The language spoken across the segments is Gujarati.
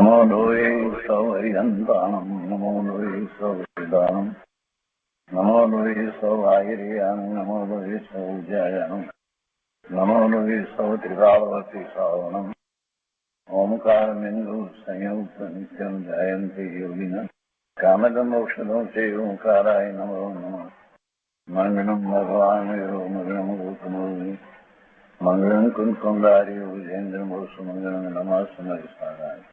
નમો લોહી સૌહરિહંતાણમ નમો લોહી સૌવેદાનમ નમો લોહી સૌવાહિરિયાન નમો લોહી સૌજયાનમ નમો લોહી સૌત્રિકાળવતી શ્રાવણમ ઓમકાર બિંદુ સંયુક્ત નિત્યમ જયંતી યોગિન કામદમ ઔષધો છે ઓંકારાય નમો નમઃ મંગલમ ભગવાન મંગલમ ગૌતમોની મંગલમ કુંકુંદારી વિજેન્દ્ર મોસુ મંગલમ નમઃ સમયસારાય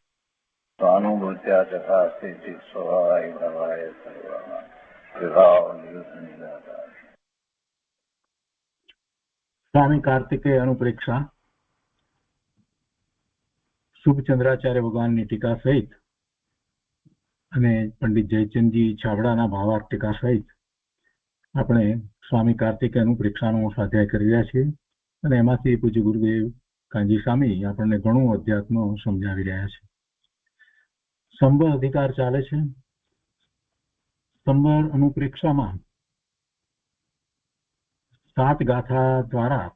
સ્વાનુભૂત્યા તથાસ્તિ સ્વભાવાય ભવાય સર્વમાં વિભાવ નિયુત નિરાકાર. સ્વામી કાર્તિકેય અનુપ્રેક્ષા શુભચંદ્રાચાર્ય ભગવાનની ટીકા સહિત અને પંડિત જયચંદજી છાબડાના ભાવાર્થ ટીકા સહિત આપણે સ્વામી કાર્તિકેય અનુપ્રેક્ષાનો સ્વાધ્યાય કરી રહ્યા છીએ અને એમાંથી પૂજ્ય ગુરુદેવ કાંજી સ્વામી આપણને ઘણું અધ્યાત્મ સમજાવી રહ્યા છે. સંબર અધિકાર ચાલે છે. સંબર અનુપ્રેક્ષામાં 7 ગાથા દ્વારા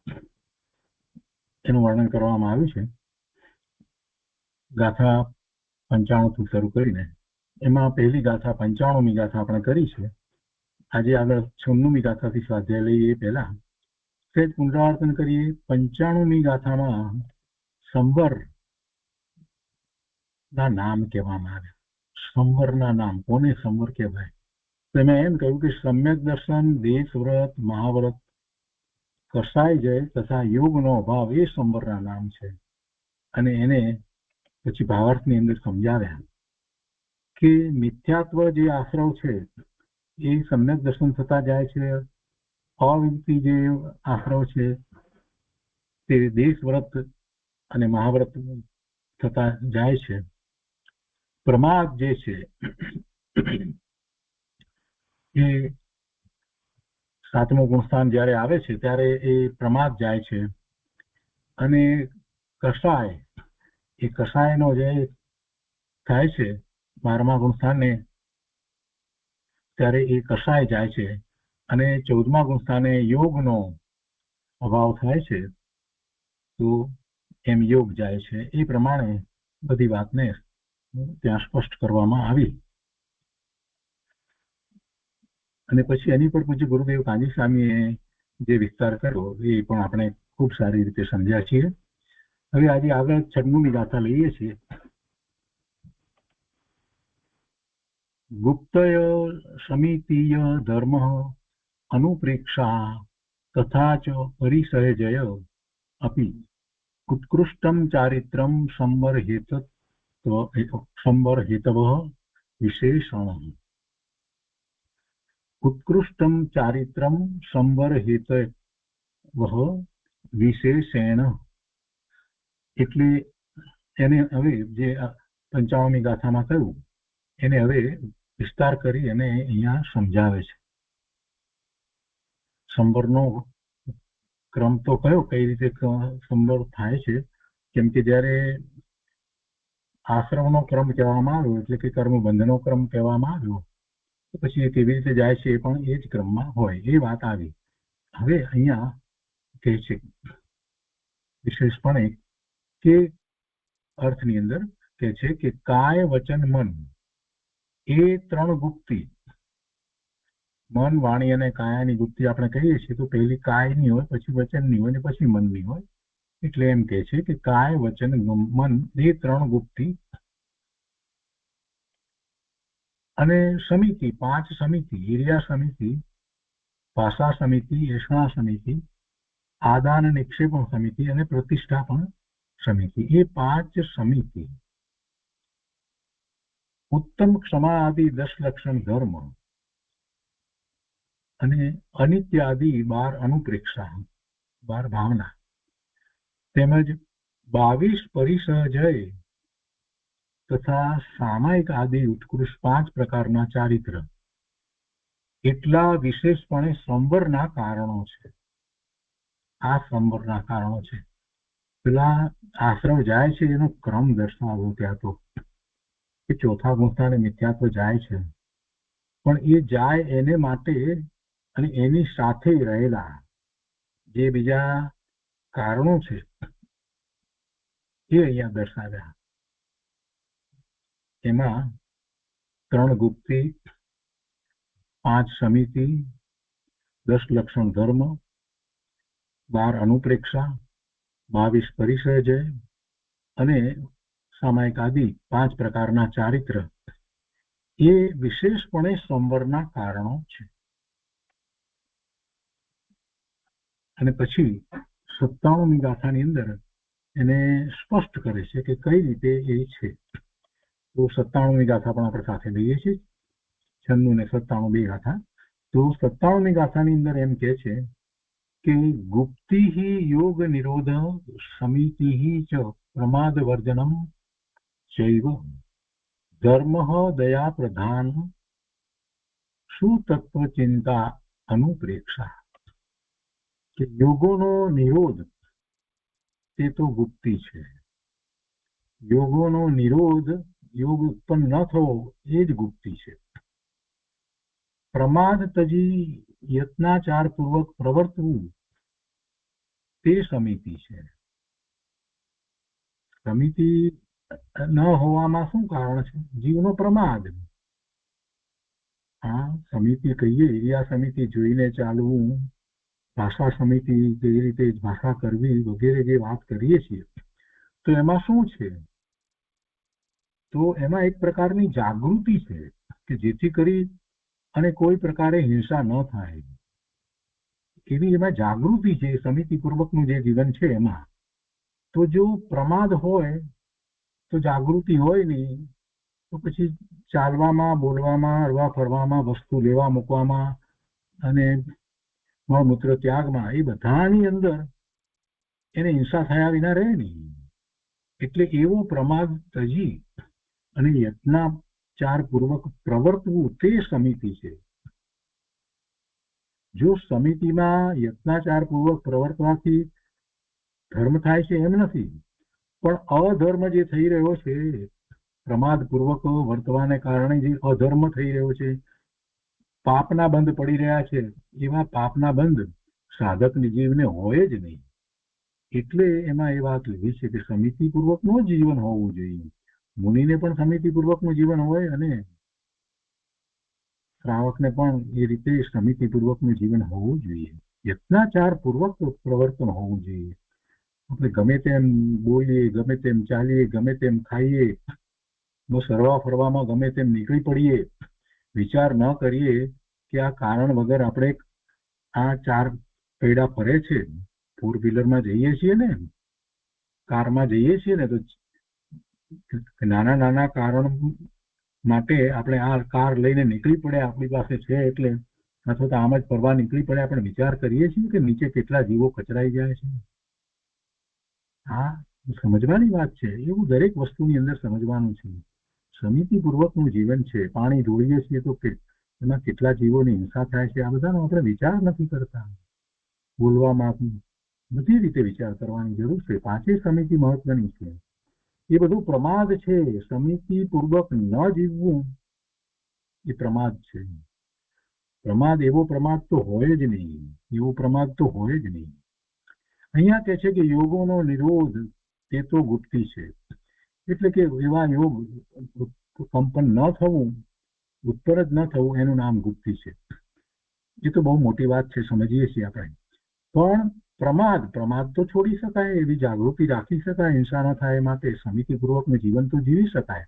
એનું વર્ણન કરવામાં આવ્યું છે. ગાથા 95 થી શરૂ કરીને એમાં પહેલી ગાથા 95મી ગાથા આપણે કરી છે. આજે આગળ 96મી ગાથાથી સ્વાધ્યાય લઈએ એ પહેલા સહેજ પુનરાવર્તન કરીએ. 95મી ગાથામાં સંબર ના નામ કહેવામાં આવે. સંવરના નામ કોને સંવર કહેવાય? તો મેં એમ કહ્યું કે સમ્યક દર્શન, દેશ વ્રત, મહાવ્રત, કસાય જય તથા યોગનો અભાવ એ સંવરના નામ છે. અને એને પછી ભાવાર્થની અંદર સમજાવ્યા કે મિથ્યાત્વ જે આશ્રવ છે એ સમ્યક દર્શન થતા જાય છે. અવિમુક્તિ જે આશ્રવ છે તે દેશ વ્રત અને મહાવ્રત થતા જાય છે. પ્રમાદ જે છે એ 7મું ગુણસ્થાન જ્યારે આવે છે ત્યારે એ પ્રમાદ જાય છે. અને કષાય એ કષાયનો જે થાય છે 12મા ગુણસ્થાને ત્યારે એ કષાય જાય છે. અને 14મા ગુણસ્થાને યોગનો અભાવ થાય છે તો એમ યોગ જાય છે. એ પ્રમાણે બધી વાતને ત્યાં સ્પષ્ટ કરવામાં આવી. અને પછી એની પર પૂજ્ય ગુરુદેવ કાંજી સ્વામીએ જે વિસ્તાર કર્યો એ પણ આપણે ખૂબ સારી રીતે સમજ્યા છીએ. હવે આજે આગળ 96મી ગાથા લઈએ છીએ. ગુપ્તય સમિતિય ધર્મ અનુપ્રેક્ષા તથા ચ પરિસહજય અપી ઉત્કૃષ્ટમ ચારિત્રમ સંબર હેતવ વિશેષણ. ઉત્કૃષ્ટમ ચારિત્રમ સંબર હેતવ વિશેષેણ એટલે એને હવે જે 95મી ગાથામાં કહ્યું એને હવે વિસ્તાર કરી અને અહીંયા સમજાવે છે. સંબરનો ક્રમ તો કયો, કઈ રીતે સંબર થાય છે? કેમ કે જ્યારે આશ્રમનો ક્રમ કહેવામાં આવ્યો એટલે કે કર્મબંધનો ક્રમ કહેવામાં આવ્યો તો પછી એ કેવી રીતે જાય છે એ પણ એ જ ક્રમમાં હોય એ વાત આવી. હવે અહીંયા કહે છે વિશેષપણે કે અર્થની અંદર કહે છે કે કાય વચન મન એ 3 ગુપ્તિ, મન વાણી અને કાયાની ગુપ્તિ આપણે કહીએ છીએ તો પહેલી કાયની હોય, પછી વચનની હોય અને પછી મનની હોય. એટલે એમ કહે છે કે કાય વચન મન એ 3 ગુપ્તિ અને સમિતિ 5 સમિતિ, ઇરિયા સમિતિ, ભાષા સમિતિ, એષણા સમિતિ, આદાન નિક્ષેપણ સમિતિ અને પ્રતિષ્ઠાપન સમિતિ એ 5 સમિતિ ઉત્તમ ક્ષમા આદિ 10 લક્ષણ ધર્મ અને અનિત્ય આદિ 12 અનુપ્રેક્ષા 12 ભાવના તેમજ 22 પરિસહજય તથા સામાયિક આદિ ઉત્કૃષ્ટ 5 પ્રકારના ચારિત્ર એટલા વિશેષપણે સંવરના કારણો છે. આ સંવરના કારણો છે. પેલા આશ્રમ જાય છે એનો ક્રમ દર્શાવો ત્યાં તો એ 4થા ગુણસ્થાને મિથ્યાત્વ જાય છે પણ એ જાય એને માટે અને એની સાથે રહેલા જે બીજા કારણો છે એ અહીંયા દર્શાવ્યા. એમાં 3 ગુપ્તિ, 5 સમિતિ, 10 લક્ષણ ધર્મ, 12 અનુપ્રેક્ષા, 22 પરિસર્જય અને સામાયિક આદિ 5 પ્રકારના ચારિત્ર એ વિશેષપણે સંવરના કારણો છે. અને પછી 97મી ગાથાની અંદર એને સ્પષ્ટ કરે છે કે કઈ રીતે એ છે. તો 97મી ગાથા પણ આપણે સાથે લઈએ છીએ, 96 ને 97 બે ગાથા. તો 97મી ગાથાની અંદર એમ કે છે કે ગુપ્તિ યોગ નિરોધ સમિતિ ચ પ્રમાદ વર્જનમ ચૈવ ધર્મ દયા પ્રધાન સુતત્વ ચિંતા અનુપ્રેક્ષા. કે યોગોનો નિરોધ તે તો ગુપ્તિ છે. યોગોનો નિરોધ, યોગ ઉત્પન્ન ન થવો એ જ ગુપ્તિ છે. પ્રમાદ તજી યત્નાચાર પૂર્વક પ્રવર્તવું તે સમિતિ છે. સમિતિ ન હોવામાં શું કારણ છે? જીવનો પ્રમાદ. હા, સમિતિ કહીએ એ સમિતિ જોઈને ચાલવું, ભાષા સમિતિ જે રીતે ભાષા કરવી વગેરે જે વાત કરીએ છીએ, તો એમાં શું છે? તો એમાં એક પ્રકારની જાગૃતિ છે કે જેથી કરી અને કોઈ પ્રકારે હિંસા ન થાય એવી એમાં જાગૃતિ છે. સમિતિ પૂર્વકનું જે જીવન છે એમાં તો જો પ્રમાદ હોય તો જાગૃતિ હોય નહીં, તો પછી ચાલવામાં, બોલવામાં, હરવા ફરવામાં, વસ્તુ લેવા મૂકવામાં અને મળમૂત્ર ત્યાગમાં એ બધાની અંદર એને હિંસા થયા વિના રહે નહીં. એટલે એવો પ્રમાદ તજી અને યત્નાચાર પૂર્વક પ્રવર્તવું તે સમિતિ છે. જો સમિતિમાં યત્નાચાર પૂર્વક પ્રવર્તવાથી ધર્મ થાય છે એમ નથી, પણ અધર્મ જે થઈ રહ્યો છે, પ્રમાદ પૂર્વક વર્તવાને કારણે જે અધર્મ થઈ રહ્યો છે, પાપના બંધ પડી રહ્યા છે, એવા પાપના બંધ સાધકની જીવને હોય જ નહીં. એટલે એમાં એ વાત લીધી છે કે સમિતિ પૂર્વકનું જીવન હોવું જોઈએ. મુનિને પણ સમિતિ પૂર્વકનું જીવન હોય અને શ્રાવકને પણ એ રીતે સમિતિ પૂર્વકનું જીવન હોવું જોઈએ. યત્નાચાર પૂર્વક પ્રવર્તન હોવું જોઈએ. આપણે ગમે તેમ બોલીએ, ગમે તેમ ચાલીએ, ગમે તેમ ખાઈએ, બસ હરવા ફરવામાં ગમે તેમ નીકળી પડીએ, વિચાર ન કરીએ કે આ કારણ વગર આપણે આ 4 પૈડા ફરે છે. 4 વ્હીલરમાં જઈએ છીએ ને, કારમાં જઈએ છીએ ને, તો નાના નાના કારણ માટે આપણે આ કાર લઈને નીકળી પડે, આપણી પાસે છે એટલે, અથવા તો આમ જ ફરવા નીકળી પડે, આપણે વિચાર કરીએ છીએ કે નીચે કેટલા જીવો કચરાઈ જાય છે. હા, સમજવાની વાત છે. એવું દરેક વસ્તુની અંદર સમજવાનું છે. સમિતિ પૂર્વકનું જીવન છે. પાણી ઢોળીએ છીએ તો એમાં કેટલા જીવોની હિંસા થાય છે, આ બધાનો આપણે વિચાર નથી કરતા. બોલવામાં બધી રીતે વિચાર કરવાની જરૂર છે. 5 સમિતિ મહત્વની છે. એ બધું પ્રમાદ છે. સમિતિ પૂર્વક ન જીવવું એ પ્રમાદ છે. પ્રમાદ એવો પ્રમાદ તો હોય જ નહીં. એવો પ્રમાદ તો હોય જ નહીં. અહીંયા કહે છે કે યોગોનો નિરોધ તે તો ગુપ્તિ છે. એટલે કે એવા યોગ કંપન ન થવું, ઉત્પન્ન જ ન થવું, એનું નામ ગુપ્તિ છે. એ તો બહુ મોટી વાત છે, સમજીએ છીએ આપણે. પણ પ્રમાદ તો છોડી શકાય, એવી જાગૃતિ રાખી શકાય, હિંસા ન થાય માટે સમિતિપૂર્વકનું જીવન તો જીવી શકાય.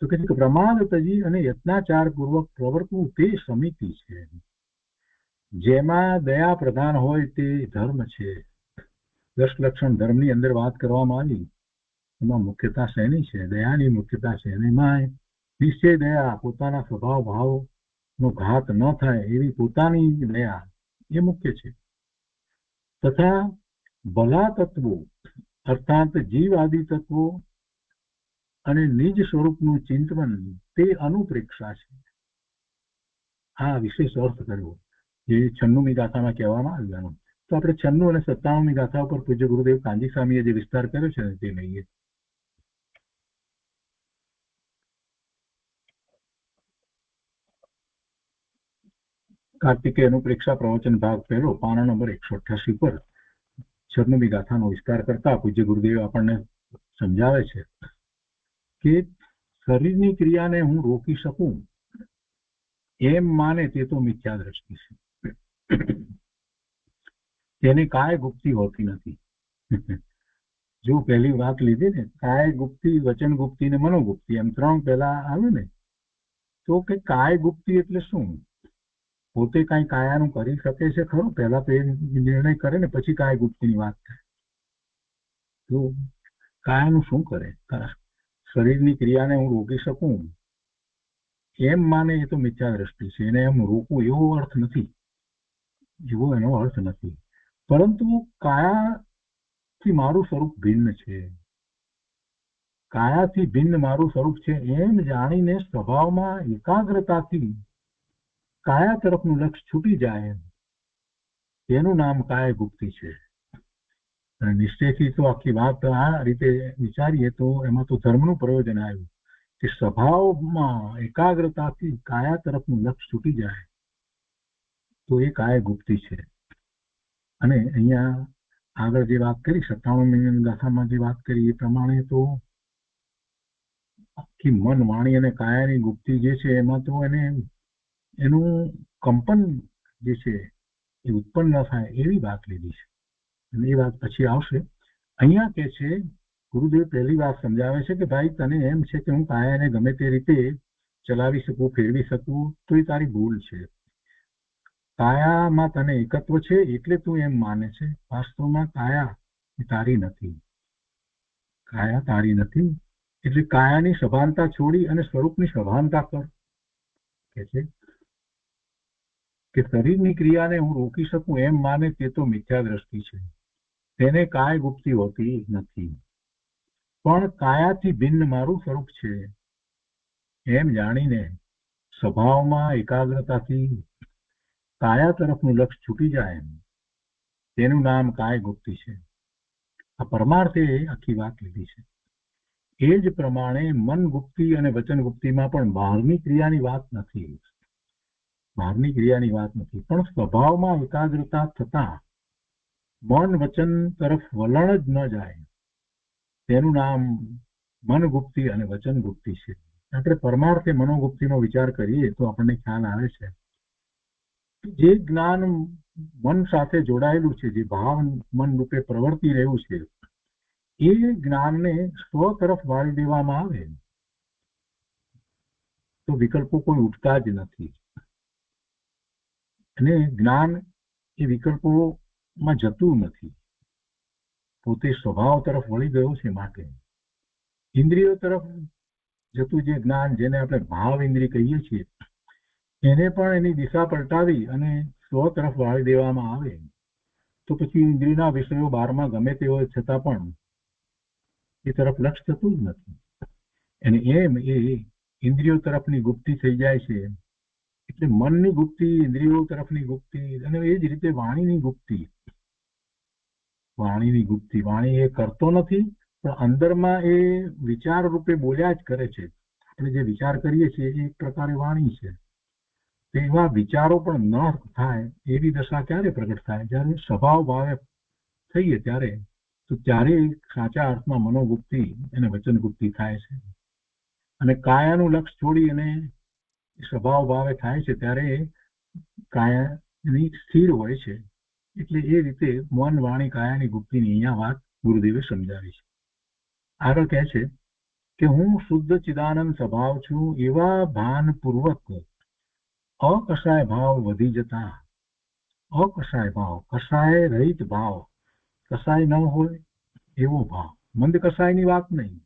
તો કે પ્રમાદ તજી અને યત્નાચાર પૂર્વક પ્રવર્તવું તે સમિતિ છે. જેમાં દયા પ્રધાન હોય તે ધર્મ છે. 10 લક્ષણ ધર્મની અંદર વાત કરવામાં આવી, એમાં મુખ્યતા શેની છે? દયાની મુખ્યતા છે. અને એમાં નિશ્ચય દયા, પોતાના સ્વભાવ ભાવનો ઘાત ન થાય એવી પોતાની દયા એ મુખ્ય છે. તથા ભલા તત્વો અર્થાત જીવ આદિ તત્વો અને નિજ સ્વરૂપનું ચિંતન તે અનુપ્રેક્ષા છે. આ વિશેષ અર્થ કર્યો જે 96મી ગાથામાં કહેવામાં આવ્યું. તો આપણે 96 અને 97મી ગાથા ઉપર પૂજ્ય ગુરુદેવ કાંજી સ્વામીએ જે વિસ્તાર કર્યો છે તે લઈએ. કાર્તિકેય અનુપ્રેક્ષા પ્રવચન ભાગ પહેલો, પાના નંબર 188 પર 96મી ગાથાનો વિસ્તાર કરતા પૂજ્ય ગુરુદેવ આપણને સમજાવે છે કે શરીરની ક્રિયાને હું રોકી શકું એમ માને તે તો મિથ્યા દ્રષ્ટિ છે. તેને કાય ગુપ્તિ હોતી નથી. જો પહેલી વાત લીધી ને, કાય ગુપ્તિ, વચન ગુપ્તિ ને મનોગુપ્તિ, એમ ત્રણ પહેલા આવે ને, તો કે કાય ગુપ્તિ એટલે શું? પોતે કઈ કાયાનું કરી શકે છે ખરું? પહેલા તો એ નિર્ણય કરે ને પછી કાય ગુપ્તિની વાત થાય. તો કાયાનું શું કરે? શરીરની ક્રિયાને હું રોકી શકું એમ માને એ તો મિથ્યા દ્રષ્ટિ છે. એને એમ રોકવું એવો અર્થ નથી, એવો એનો અર્થ નથી. પરંતુ કાયાથી મારું સ્વરૂપ ભિન્ન છે, કાયાથી ભિન્ન મારું સ્વરૂપ છે એમ જાણીને સ્વભાવમાં એકાગ્રતાથી કાયા તરફનું લક્ષ છૂટી જાય, તેનું નામ કાય ગુપ્તિ છે. અને નિશ્ચયથી તો આખી વાત આ રીતે વિચારીએ તો એમાં તો ધર્મનું પ્રયોજન આવ્યું કે સ્વભાવમાં એકાગ્રતાથી કાયા તરફનું લક્ષ છૂટી જાય તો એ કાય ગુપ્તિ છે. અને અહીંયા આગળ જે વાત કરી 97 ગાથામાં જે વાત કરી એ પ્રમાણે તો આખી મન, વાણી અને કાયાની ગુપ્તિ જે છે એમાં તો એનું કંપન જે છે એ ઉત્પન્ન ન થાય એવી વાત લીધી છે. અને એ વાત પછી આવશે. અહીંયા કે છે ગુરુદેવ પહેલી વાત સમજાવે છે કે ભાઈ તને એમ છે કે હું કાયાને ગમે તે રીતે ચલાવી શકું, ફેરવી શકું, તો એ તારી ભૂલ છે. કાયામાં તને એકત્વ છે એટલે તું એમ માને છે. વાસ્તવમાં કાયા એ તારી નથી, કાયા તારી નથી. એટલે કાયાની સભાનતા છોડી અને સ્વરૂપની સભાનતા કર. કે છે કે શરીરની ક્રિયાને હું રોકી શકું એમ માને તે તો મિથ્યા દ્રષ્ટિ છે. તેને કાય ગુપ્તિ હોતી નથી. પણ કાયાથી ભિન્ન મારું સ્વરૂપ છે એમ જાણીને સ્વભાવમાં એકાગ્રતાથી કાયા તરફનું લક્ષ છૂટી જાય, તેનું નામ કાય ગુપ્તિ છે. આ પરમાર્થે આખી વાત લીધી છે. એ જ પ્રમાણે મન ગુપ્તિ અને વચન ગુપ્તિમાં પણ બહારની ક્રિયાની વાત નથી, બહારની ક્રિયાની વાત નથી, પણ સ્વભાવમાં એકાગ્રતા થતા મન વચન તરફ વલણ જ ન જાય, તેનું નામ મન ગુપ્તિ અને વચન ગુપ્તિ છે. આપણે પરમાર્થે મનોગુપ્તિનો વિચાર કરીએ તો આપણને ખ્યાલ આવે છે જે જ્ઞાન મન સાથે જોડાયેલું છે, જે ભાવ મન રૂપે પ્રવર્તી રહ્યું છે, એ જ્ઞાનને સ્વ તરફ વાળી દેવામાં આવે તો વિકલ્પો કોઈ ઉઠતા જ નથી. અને જ્ઞાન એ વિકલ્પોમાં જતું નથી, પોતે સ્વભાવ તરફ વળી ગયો છે. માટે ઇન્દ્રિયો તરફ જતું જે જ્ઞાન, જેને આપણે ભાવ ઇન્દ્રિય કહીએ છીએ, એને પણ એની દિશા પલટાવી અને સ્વ તરફ વાળી દેવામાં આવે તો પછી ઇન્દ્રિયના વિષયો બહારમાં ગમે તે હોય છતાં પણ એ તરફ લક્ષ થતું જ નથી. અને એમ એ ઇન્દ્રિયો તરફની ગુપ્તિ થઈ જાય છે. એટલે મનની ગુપ્તિ, ઇન્દ્રિયો તરફની ગુપ્તિ, અને એ જ રીતે વાણીની ગુપ્તિ. વાણીની ગુપ્તિ, વાણી એ કરતો નથી પણ અંદરમાં એ વિચાર રૂપે બોલ્યા જ કરે છે. આપણે જે વિચાર કરીએ છીએ એ એક પ્રકારે વાણી છે. એવા વિચારો પણ ન થાય એવી દશા ક્યારે પ્રગટ થાય? જ્યારે સ્વભાવ ભાવે થઈએ ત્યારે, તો ત્યારે સાચા અર્થમાં મનોગુપ્તિ અને વચન ગુપ્તિ થાય છે. અને કાયાનું લક્ષ છોડી અને સ્વભાવ ભાવે થાય છે ત્યારે કાયાની સ્થિર હોય છે. એટલે એ રીતે મન, વાણી, કાયાની ગુપ્તિની અહીંયા વાત ગુરુદેવે સમજાવી છે. આગળ કહે છે કે હું શુદ્ધ ચિદાનંદ સ્વભાવ છું એવા ભાનપૂર્વક અકસાય ભાવ વધી જતા, અકસાય ભાવ, કસાય રહિત ભાવ, કસાય ન હોય એવો ભાવ, મંદ કસાયની વાત નહીં,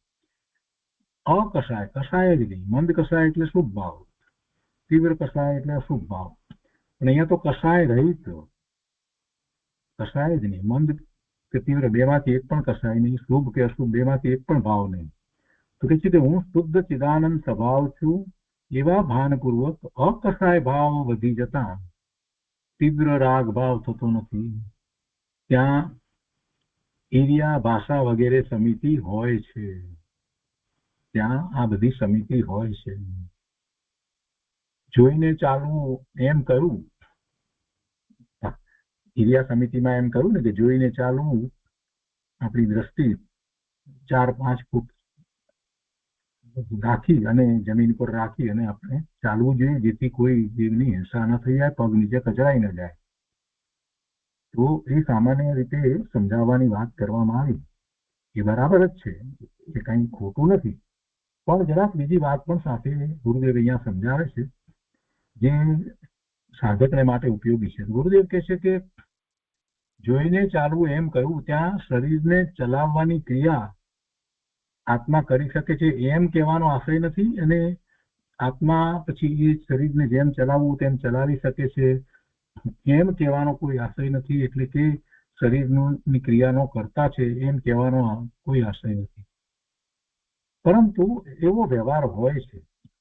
અકસાય, કસાય જ નહીં. મંદ કસાય એટલે શુભ ભાવ, તીવ્ર કસાય એટલે અશુભ ભાવ, પણ અહીંયા તો કસાય રહિત, કસાય જ નહીં. મંદ કે તીવ્ર બેમાંથી એક પણ કસાય નહીં, શુભ કે અશુભ બેમાંથી એક પણ ભાવ નહીં. તો કે છે કે હું શુદ્ધ ચિદાનંદ સ્વભાવ છું એવા ભાનપૂર્વક અકસાય ભાવ વધી જતા તીવ્ર રાગ ભાવ થતો નથી. ત્યાં એરિયા, ભાષા વગેરે સમિતિ હોય છે, ત્યાં આ બધી સમિતિ હોય છે. જોઈને ચાલવું એમ કરું, એરિયા સમિતિમાં એમ કરું ને કે જોઈને ચાલવું, આપણી દ્રષ્ટિ 4-5 ફૂટ રાખી અને જમીન પર રાખી અને આપણે ચાલવું જોઈએ, જેથી કોઈ જીવની હિંસા ન થઈ જાય, પગ નીચે કચડાઈ ન જાય. તો એ સામાન્ય રીતે સમજાવવાની વાત કરવામાં આવી. એ બરાબર જ છે, એ કંઈ ખોટું નથી. પણ જરાક બીજી વાત પણ સાથે ગુરુદેવ અહીંયા સમજાવે છે, જે સાધકને માટે ઉપયોગી છે. ગુરુદેવ કહે છે કે જોઈને ચાલવું એમ કહ્યું ત્યાં શરીરને ચલાવવાની ક્રિયા આત્મા કરી શકે છે એમ કહેવાનો આશય નથી, અને આત્મા પછી એ શરીરને જેમ ચલાવવું તેમ ચલાવી શકે છે એમ કહેવાનો કોઈ આશય નથી. એટલે કે શરીરની ક્રિયાનો કરતા છે એમ કહેવાનો કોઈ આશય નથી. પરંતુ એવો વ્યવહાર હોય છે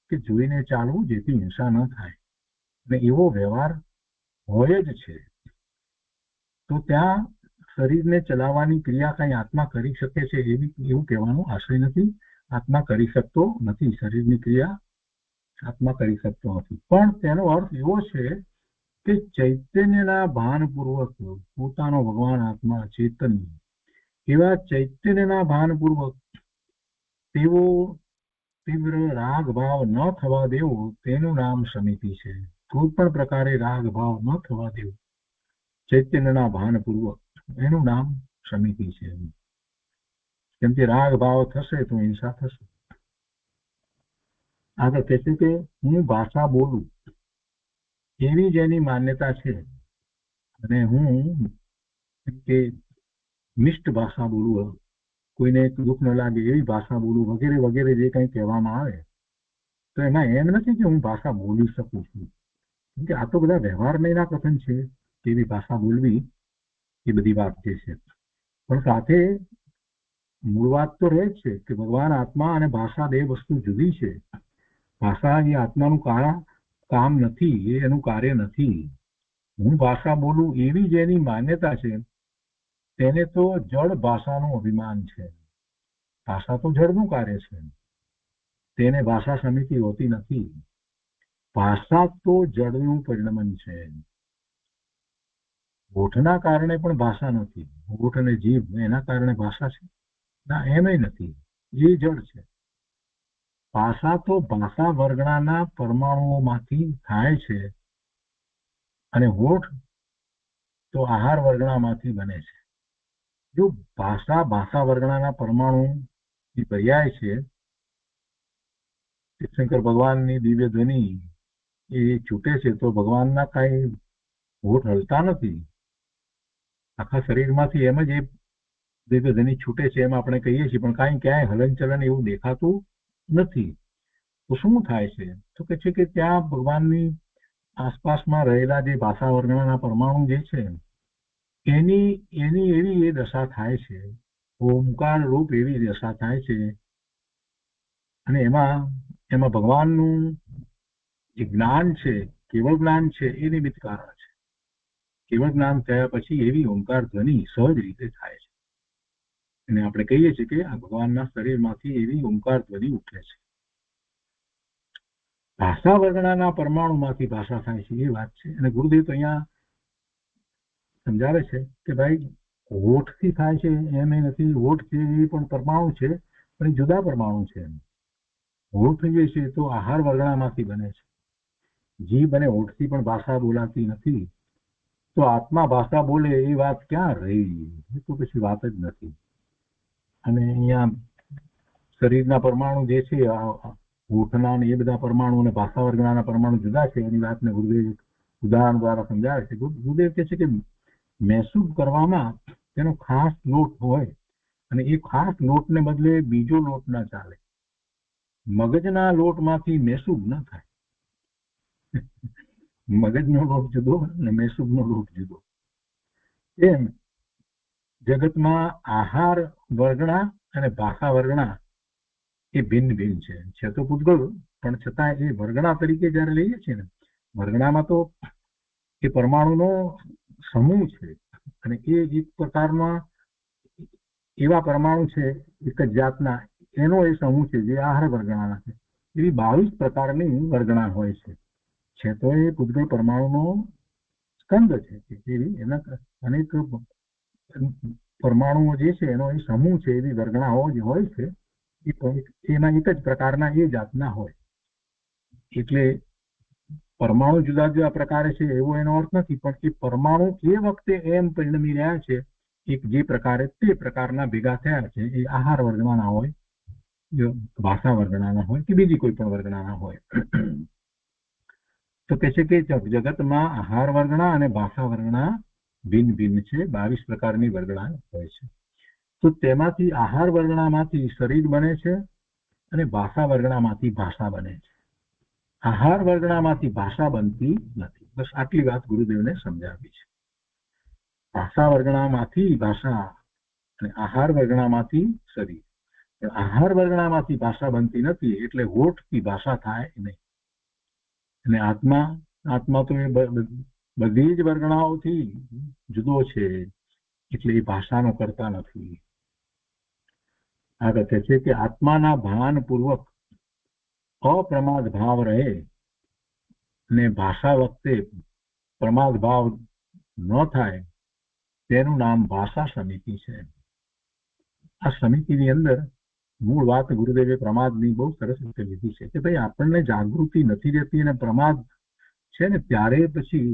કે જોઈને ચાલવું જેથી હિંસા ન થાય, અને એવો વ્યવહાર હોય જ છે. તો ત્યાં શરીરને ચલાવવાની ક્રિયા કઈ આત્મા કરી શકે છે એવું કહેવાનો આશય નથી. આત્મા કરી શકતો નથી, શરીરની ક્રિયા આત્મા કરી શકતો નથી. પણ તેનો અર્થ એવો છે કે ચૈતન્યના ભાનપૂર્વક પોતાનો ભગવાન આત્મા ચૈતન્ય, એવા ચૈતન્યના ભાનપૂર્વક તેવો તીવ્ર રાગ ભાવ ન થવા દેવો, તેનું નામ સમિતિ છે. કોઈ પણ પ્રકારે રાગ ભાવ ન થવા દેવો ચૈતન્યના ભાનપૂર્વક, એનું નામ સમિતિ છે. કેમ કે રાગ ભાવ થશે તો હિંસા થશે. આગળ કહે છે કે હું ભાષા બોલું એવી જેની માન્યતા છે, અને હું કે મિષ્ટ ભાષા બોલું, કોઈને દુઃખ ન લાગે એવી ભાષા બોલું, વગેરે વગેરે જે કંઈ કહેવામાં આવે, તો એમાં એમ નથી કે હું ભાષા બોલી શકું છું. કેમ કે આ તો બધા વ્યવહારના કથન છે, કેવી ભાષા બોલવી એ બધી વાત જે છે. પણ સાથે મૂળ વાત તો રહે જ છે કે ભગવાન આત્મા અને ભાષા બે વસ્તુ જુદી છે. ભાષા એ આત્માનું કામ નથી, એ એનું કાર્ય નથી. હું ભાષા બોલું એવી જેની માન્યતા છે તેને તો જડ ભાષાનું અભિમાન છે. ભાષા તો જડનું કાર્ય છે, તેને ભાષા સમિતિ હોતી નથી. ભાષા તો જડનું પરિણમન છે. હોઠના કારણે પણ ભાષા નથી, હોઠ અને જીભ એના કારણે ભાષા છે ના, એમય નથી, એ જડ છે. ભાષા તો ભાષા વર્ગણાના પરમાણુઓમાંથી થાય છે, અને હોઠ તો આહાર વર્ગણામાંથી બને છે. જો ભાષા વર્ગણાના પરમાણુ પર્યાય છે, શંકર ભગવાનની દિવ્ય ધ્વનિ એ છૂટે છે તો ભગવાનના કાંઈ હોઠ હલતા નથી, આખા શરીરમાંથી એમ જ એ દિવ્ય ધ્વનિ છૂટે છે એમ આપણે કહીએ છીએ, પણ કાંઈ ક્યાંય હલનચલન એવું દેખાતું નથી. તો શું થાય છે? તો કે છે કે ત્યાં ભગવાનની આસપાસમાં રહેલા જે ભાષા વર્ગણાના પરમાણુ જે છે એની એવી એ દશા થાય છે, ઓમકાર રૂપ એવી દશા થાય છે. અને એમાં ભગવાનનું જે જ્ઞાન છે, કેવળ જ્ઞાન છે, એ નિમિત્ત કારણ છે. કેવળ જ્ઞાન થયા પછી એવી ઓમકાર ધ્વનિ સહજ રીતે થાય છે, અને આપણે કહીએ છીએ કે આ ભગવાનના શરીરમાંથી એવી ઓમકાર ધ્વનિ ઉઠે છે. ભાષા વર્ગણાના પરમાણુમાંથી ભાષા થાય છે, એ વાત છે. અને ગુરુદેવ તો અહીંયા સમજાવે છે કે ભાઈ હોઠથી થાય છે એમ એ નથી, હોઠ છે એ પણ પરમાણુ છે, પણ એ જુદા પરમાણુ છે. હોઠ જે છે તો આહાર વર્ગણામાંથી બને છે. જીભ અને હોઠથી પણ ભાષા બોલાતી નથી, તો આત્મા ભાષા બોલે એ વાત ક્યાં રહી? એ તો પછી વાત જ નથી. અને અહીંયા શરીરના પરમાણુ જે છે, હોઠના ને એ બધા પરમાણુ અને ભાષા વર્ગના પરમાણુ જુદા છે, એની વાતને ગુરુદેવ ઉદાહરણ દ્વારા સમજાવે છે. ગુરુદેવ કહે છે કે મહેસૂબ કરવામાં તેનો ખાસ લોટ હોય, અને એ ખાસ લોટને બદલે બીજો લોટ ના ચાલે. મગજના લોટમાંથી મહેસૂબ ન થાય. મગજનો લોટ જુદો અને મહેસૂબનો લોટ જુદો. એમ જગતમાં આહાર વર્ગણા અને ભાષા વર્ગણા એ ભિન્ન ભિન્ન છે તો પૂતગલ, પણ છતાં એ વર્ગણા તરીકે જયારે લઈએ છીએ ને, વર્ગણામાં તો એ પરમાણુનો સમૂહ છે, અને એ એક પ્રકારના એવા પરમાણુ છે એક જ જાતના, એનો એ સમૂહ છે જે આહાર વર્ગણાના છે. એવી 22 પ્રકારની વર્ગણા હોય છે તો એ પૂતગલ પરમાણુનો સ્કંદ છે. એવી એના અનેક પરમાણુઓ જે છે એનો એ સમૂહ છે, એવી વર્ગણા હોય છે. એ એના એક જ પ્રકારના એ જાતના હોય. એટલે પરમાણુ જુદા જુદા પ્રકારે છે એવો એનો અર્થ નથી, પણ એ પરમાણુ એ વખતે એમ પરિણમી રહ્યા છે એક જે પ્રકારે તે પ્રકારના ભેગા થયા છે. એ આહાર વર્ગના હોય, ભાષા વર્ગના હોય કે બીજી કોઈ પણ વર્ગના હોય. તો કે છે કે જગતમાં આહાર વર્ગના અને ભાષા વર્ગના ભિન્ન ભિન્ન છે. 22 પ્રકારની વર્ગના હોય છે. તો તેમાંથી આહાર વર્ગનામાંથી શરીર બને છે અને ભાષા વર્ગનામાંથી ભાષા બને છે. આહાર વર્ગનામાંથી ભાષા બનતી નથી. બસ આટલી વાત ગુરુદેવને સમજાવી છે. ભાષા વર્ગનામાંથી ભાષા અને આહાર વર્ગનામાંથી શરીર. પણ આહાર વર્ગનામાંથી ભાષા બનતી નથી, એટલે હોઠથી ભાષા થાય નહીં. અને આત્મા તો એ બધી જ વર્ગણાઓથી જુદો છે, એટલે એ ભાષાનો કરતા નથી. આગળ કહે છે કે આત્માના ભાન પૂર્વક અપ્રમાદ ભાવ રહે ને ભાષા વખતે પ્રમાદ ભાવ ન થાય, તેનું નામ ભાષા સમિતિ છે. આ સમિતિની અંદર મૂળ વાત ગુરુદેવે પ્રમાદની બહુ સરસ રીતે લીધી છે કે ભાઈ આપણને જાગૃતિ નથી રહેતી અને પ્રમાદ છે ને ત્યારે પછી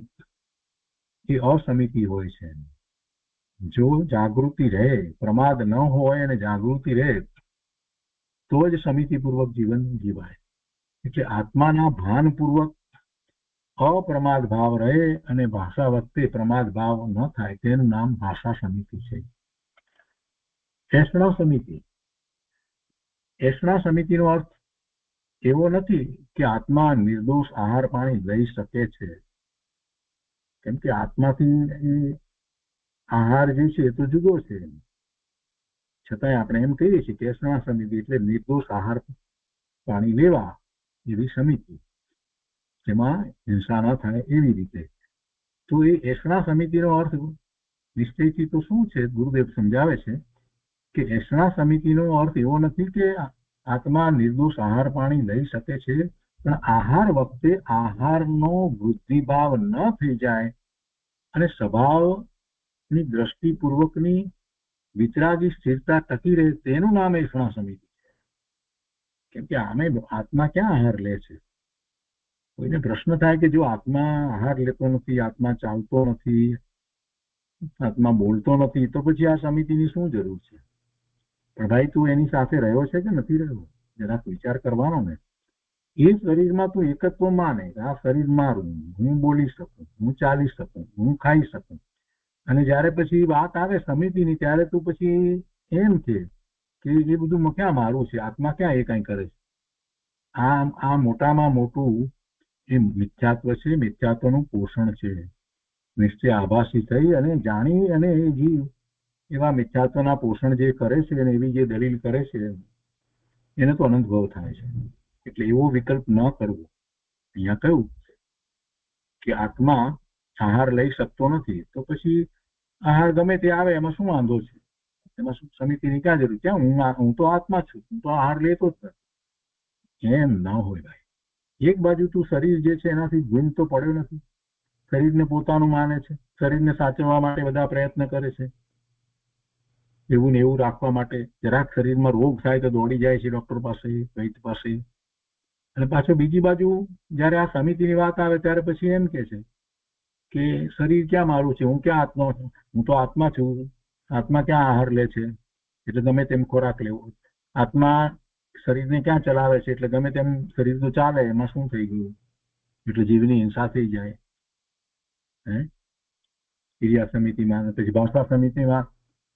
એ અસમિતિ હોય છે. જો જાગૃતિ રહે, પ્રમાદ ન હોય અને જાગૃતિ રહે તો જ સમિતિપૂર્વક જીવન જીવાય. એટલે આત્માના ભાનપૂર્વક અપ્રમાદ ભાવ રહે અને ભાષા વખતે પ્રમાદ ભાવ ન થાય, તેનું નામ ભાષા સમિતિ છે. એષણા સમિતિ. એષણા સમિતિનો અર્થ એવો નથી કે આત્મા નિર્દોષ આહાર પાણી લઈ શકે છે, કેમ કે આત્માથી આહાર જે છે એ તો જુદો છે. છતાંય આપણે એમ કહીએ છીએ કે એષણા સમિતિ એટલે નિર્દોષ આહાર પાણી લેવા એવી સમિતિ, જેમાં હિંસા ન થાય એવી રીતે. તો એ એષણા સમિતિનો અર્થ નિશ્ચયથી તો શું છે? ગુરુદેવ સમજાવે છે કે એષણા સમિતિનો અર્થ એવો નથી કે આત્મા નિર્દોષ આહાર પાણી લઈ શકે છે, પણ આહાર વખતે આહારનો વૃદ્ધિભાવ ન થઈ જાય અને સ્વભાવની દ્રષ્ટિપૂર્વકની વિતરાગી સ્થિરતા ટકી રહે, તેનું નામ એષણા સમિતિ છે. કેમ કે આમે આત્મા ક્યાં આહાર લે છે? કોઈને પ્રશ્ન થાય કે જો આત્મા આહાર લેતો નથી, આત્મા ચાલતો નથી, આત્મા બોલતો નથી, તો પછી આ સમિતિની શું જરૂર છે? પણ ભાઈ તું એની સાથે રહ્યો છે કે નથી રહ્યો? જરાક વિચાર કરવાનો ને. એ શરીરમાં તું એકત્વ માને, આ શરીર મારું, હું બોલી શકું, હું ચાલી શકું, હું ખાઈ શકું, અને જયારે પછી વાત આવે સમિતિની ત્યારે તું પછી એમ છે કે એ બધું ક્યાં મારું છે? આત્મા ક્યાં એ કઈ કરે છે? આ મોટામાં મોટું એ મિથ્યાત્વ છે, મિથ્યાત્વનું પોષણ છે. નિશ્ચય આભાસી થઈ અને જાણી અને એ જીવ એવા મિથ્યાત્વના પોષણ જે કરે છે અને એવી જે દલીલ કરે છે એને તો અનંતભાવ થાય છે. એટલે એવો વિકલ્પ ન કરવો. અહીંયા કહ્યું કે આત્મા આહાર લઈ શકતો નથી, તો પછી આહાર ગમે તે આવે એમાં શું વાંધો છે? એમાં શું સમિતિની ક્યાં જરૂર? ક્યાં હું તો આત્મા છું, હું તો આહાર લેતો જ નથી. એમ ન હોય ભાઈ. એક બાજુ તું શરીર જે છે એનાથી ભિન્ન તો પડ્યો નથી. શરીરને પોતાનું માને છે, શરીરને સાચવવા માટે બધા પ્રયત્ન કરે છે, એવું ને એવું રાખવા માટે. જરાક શરીરમાં રોગ થાય તો દોડી જાય છે ડોક્ટર પાસે, વૈદ્ય પાસે. અને પાછો બીજી બાજુ જયારે આ સમિતિની વાત આવે ત્યારે પછી એમ કે છે કે શરીર ક્યાં મારું છે? હું ક્યાં આત્મા છું? હું તો આત્મા છું. આત્મા ક્યાં આહાર લે છે? એટલે ગમે તેમ ખોરાક લેવો. આત્મા શરીરને ક્યાં ચલાવે છે? એટલે ગમે તેમ શરીર તો ચાલે, એમાં શું થઈ ગયું? એટલે જીવની હિંસા થઈ જાય. ક્રિયા સમિતિમાં. પછી ભાષા સમિતિમાં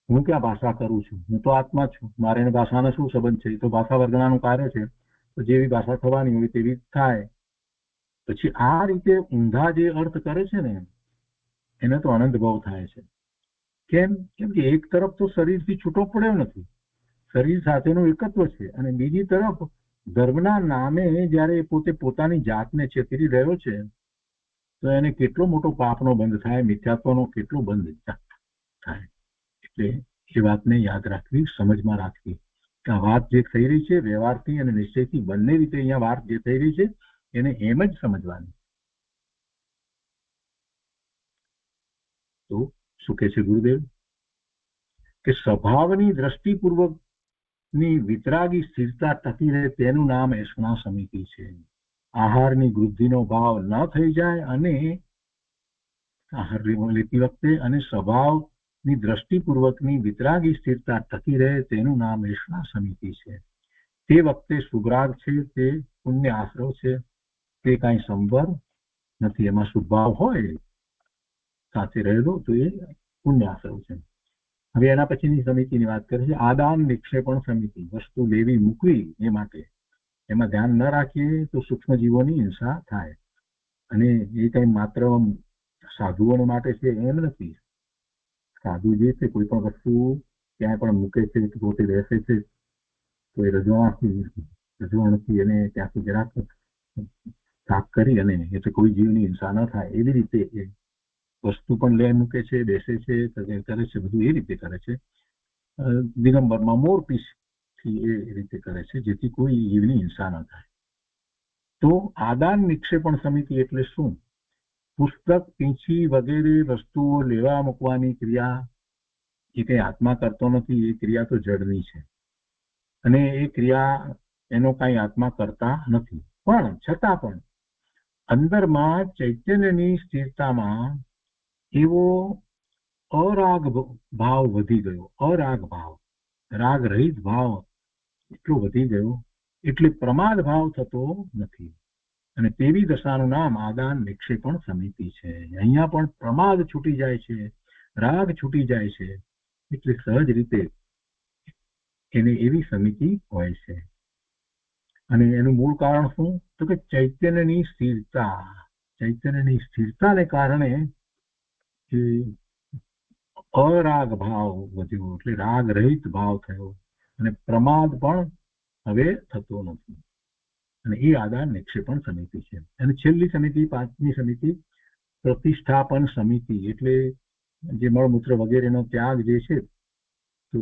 હું ક્યાં ભાષા કરું છું? હું તો આત્મા છું, મારે ભાષાનો શું સંબંધ છે? તો ભાષા વર્ગણાનું કાર્ય છે, તો જેવી ભાષા થવાની હોય તેવી થાય. પછી આ રીતે ઊંધા જે અર્થ કરે છે ને એને તો અનંત ભાવ થાય છે. કેમ કે એક તરફ તો શરીરથી છૂટો પડ્યો નથી, શરીર સાથેનું એકત્વ છે, અને બીજી તરફ ધર્મના નામે જયારે પોતે પોતાની જાતને છેતરી રહ્યો છે તો એને કેટલો મોટો પાપનો બંધ થાય, મિથ્યાત્વનો કેટલો બંધ થાય. એટલે એ વાતને યાદ રાખવી, સમજમાં રાખવી કે આ વાત જે થઈ રહી છે વ્યવહારથી અને નિશ્ચયથી બંને રીતે અહીંયા વાત જે થઈ રહી છે એને એમ જ સમજવાની. તો શું કહે છે ગુરુદેવ કે સ્વભાવની દ્રષ્ટિપૂર્વક ની વિતરાગી સ્થિરતા ટકી રહે તેનું નામ એષણા સમિતિ છે. આહારની વૃદ્ધિનો ભાવ ન થઈ જાય અને આહાર લેતી વખતે અને સ્વભાવની દ્રષ્ટિપૂર્વકની વિતરાગી સ્થિરતા ટકી રહે તેનું નામ એષણા સમિતિ છે. તે વખતે સુગ્રાગ છે તે પુણ્ય આશ્રવ છે, તે કાંઈ સંવર નથી. એમાં સુભાવ હોય સાથે રહેલો તો એ પુણ્ય આશ્રવ છે. હવે એના પછીની સમિતિની વાત કરે છે આદાન નિક્ષેપણ સમિતિ. વસ્તુ લેવી મૂકવી એ માટે એમાં ધ્યાન ન રાખીએ તો સૂક્ષ્મ જીવોની હિંસા થાય. અને એ કઈ માત્ર સાધુઓ માટે છે એમ નથી. સાધુ જે છે કોઈ પણ વસ્તુ ક્યાંય પણ મૂકે છે, પોતે બેસે છે તો એ રજવાણથી એને ત્યાંથી જરાક સાફ કરી અને એટલે કોઈ જીવની હિંસા ન થાય એવી રીતે એ વસ્તુ પણ લે મૂકે છે, બેસે છે, કરે છે, બધું એ રીતે કરે છે. દિગંબરમાં મોરપીસ થી એ રીતે કરે છે જેથી કોઈ જીવની હિંસા ન થાય. તો આદાન નિક્ષેપણ સમિતિ એટલે શું? પુસ્તક, પીંછી વગેરે વસ્તુઓ લેવા મૂકવાની ક્રિયા એ કઈ આત્મા કરતો નથી. એ ક્રિયા તો જડની છે અને એ ક્રિયા એનો કઈ આત્મા કરતા નથી. પણ છતાં પણ અંદરમાં ચૈતન્યની સ્થિરતામાં એવો અરાગ ભાવ વધી ગયો. અરાગ ભાવ, રાગ રહિત ભાવ એટલો વધી ગયો એટલે પ્રમાદ ભાવ થતો નથી. અને તેવી દશાનું નામ આદાન નિક્ષેપણ સમિતિ છે. અહીંયા પણ પ્રમાદ છૂટી જાય છે, રાગ છૂટી જાય છે એટલે સહજ રીતે એને એવી સમિતિ હોય છે. અને એનું મૂળ કારણ શું? તો કે ચૈતન્યની સ્થિરતા. ચૈતન્યની સ્થિરતાને કારણે અરાગ ભાવ વધ્યો એટલે રાગ રહિત ભાવ થયો અને પ્રમાદ પણ હવે થતો નથી. અને એ આદાન નિક્ષેપણ સમિતિ છે. અને છેલ્લી સમિતિ, પાંચમી સમિતિ પ્રતિષ્ઠાપન સમિતિ. એટલે જે મળમૂત્ર વગેરેનો ત્યાગ જે છે તો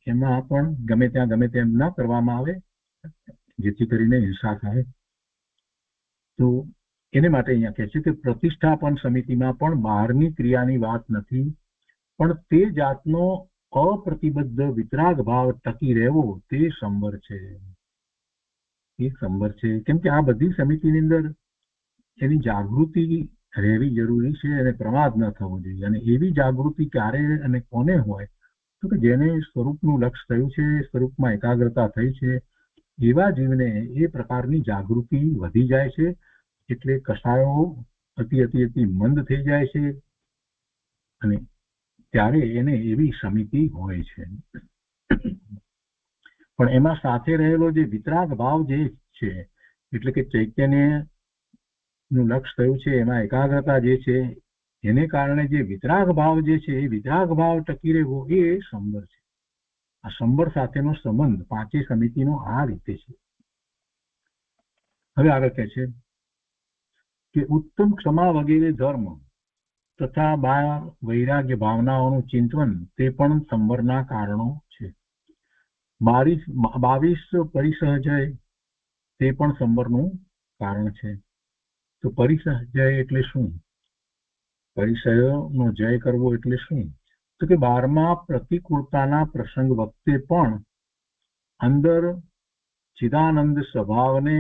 એમાં પણ ગમે ત્યાં ગમે તેમ ન કરવામાં આવે જેથી કરીને હિંસા થાય. તો એને માટે અહીંયા કહે છે કે પ્રતિષ્ઠાપન સમિતિમાં પણ બહારની ક્રિયાની વાત નથી, પણ તે જાતનો અપ્રતિબદ્ધ વિતરાગ ભાવ ટકી રહેવો તે સંવર છે. એ સંવર છે. કેમ કે આ બધી સમિતિની અંદર એની જાગૃતિ રહેવી જરૂરી છે અને પ્રમાદ ન થવો જોઈએ. અને એવી જાગૃતિ ક્યારે અને કોને હોય? તો કે જેને સ્વરૂપનું લક્ષ્ય થયું છે, સ્વરૂપમાં એકાગ્રતા થઈ છે, એવા જીવને એ પ્રકારની જાગૃતિ વધી જાય છે. એટલે કસાયો અતિ મંદ થઈ જાય છે અને ત્યારે એને એવી સમિતિ હોય છે. પણ એમાં સાથે રહેલો જે વિતરાગ ભાવ જે છે એટલે કે ચૈતન્ય નું લક્ષ્ય થયું છે, એમાં એકાગ્રતા જે છે એને કારણે જે વિતરાગ ભાવ જે છે એ વિતરાગ ભાવ ટકી રહેવો એ સંવર છે. આ સંવર સાથેનો સંબંધ પાંચે સમિતિનો આ રીતે છે. હવે આગળ કહે છે કે ઉત્તમ ક્ષમા વગેરે ધર્મ તથા વૈરાગ્ય ભાવનાઓનું ચિંતન તે પણ સંવરના કારણો છે. 22 પરિસહજય તે પણ સંવરનું કારણ છે. તો પરિસહજય એટલે શું? પરિસયનો જય કરવો એટલે શું? તો કે 12મા પ્રતિકૂળતાના પ્રસંગ વખતે પણ અંદર ચિદાનંદ સ્વભાવને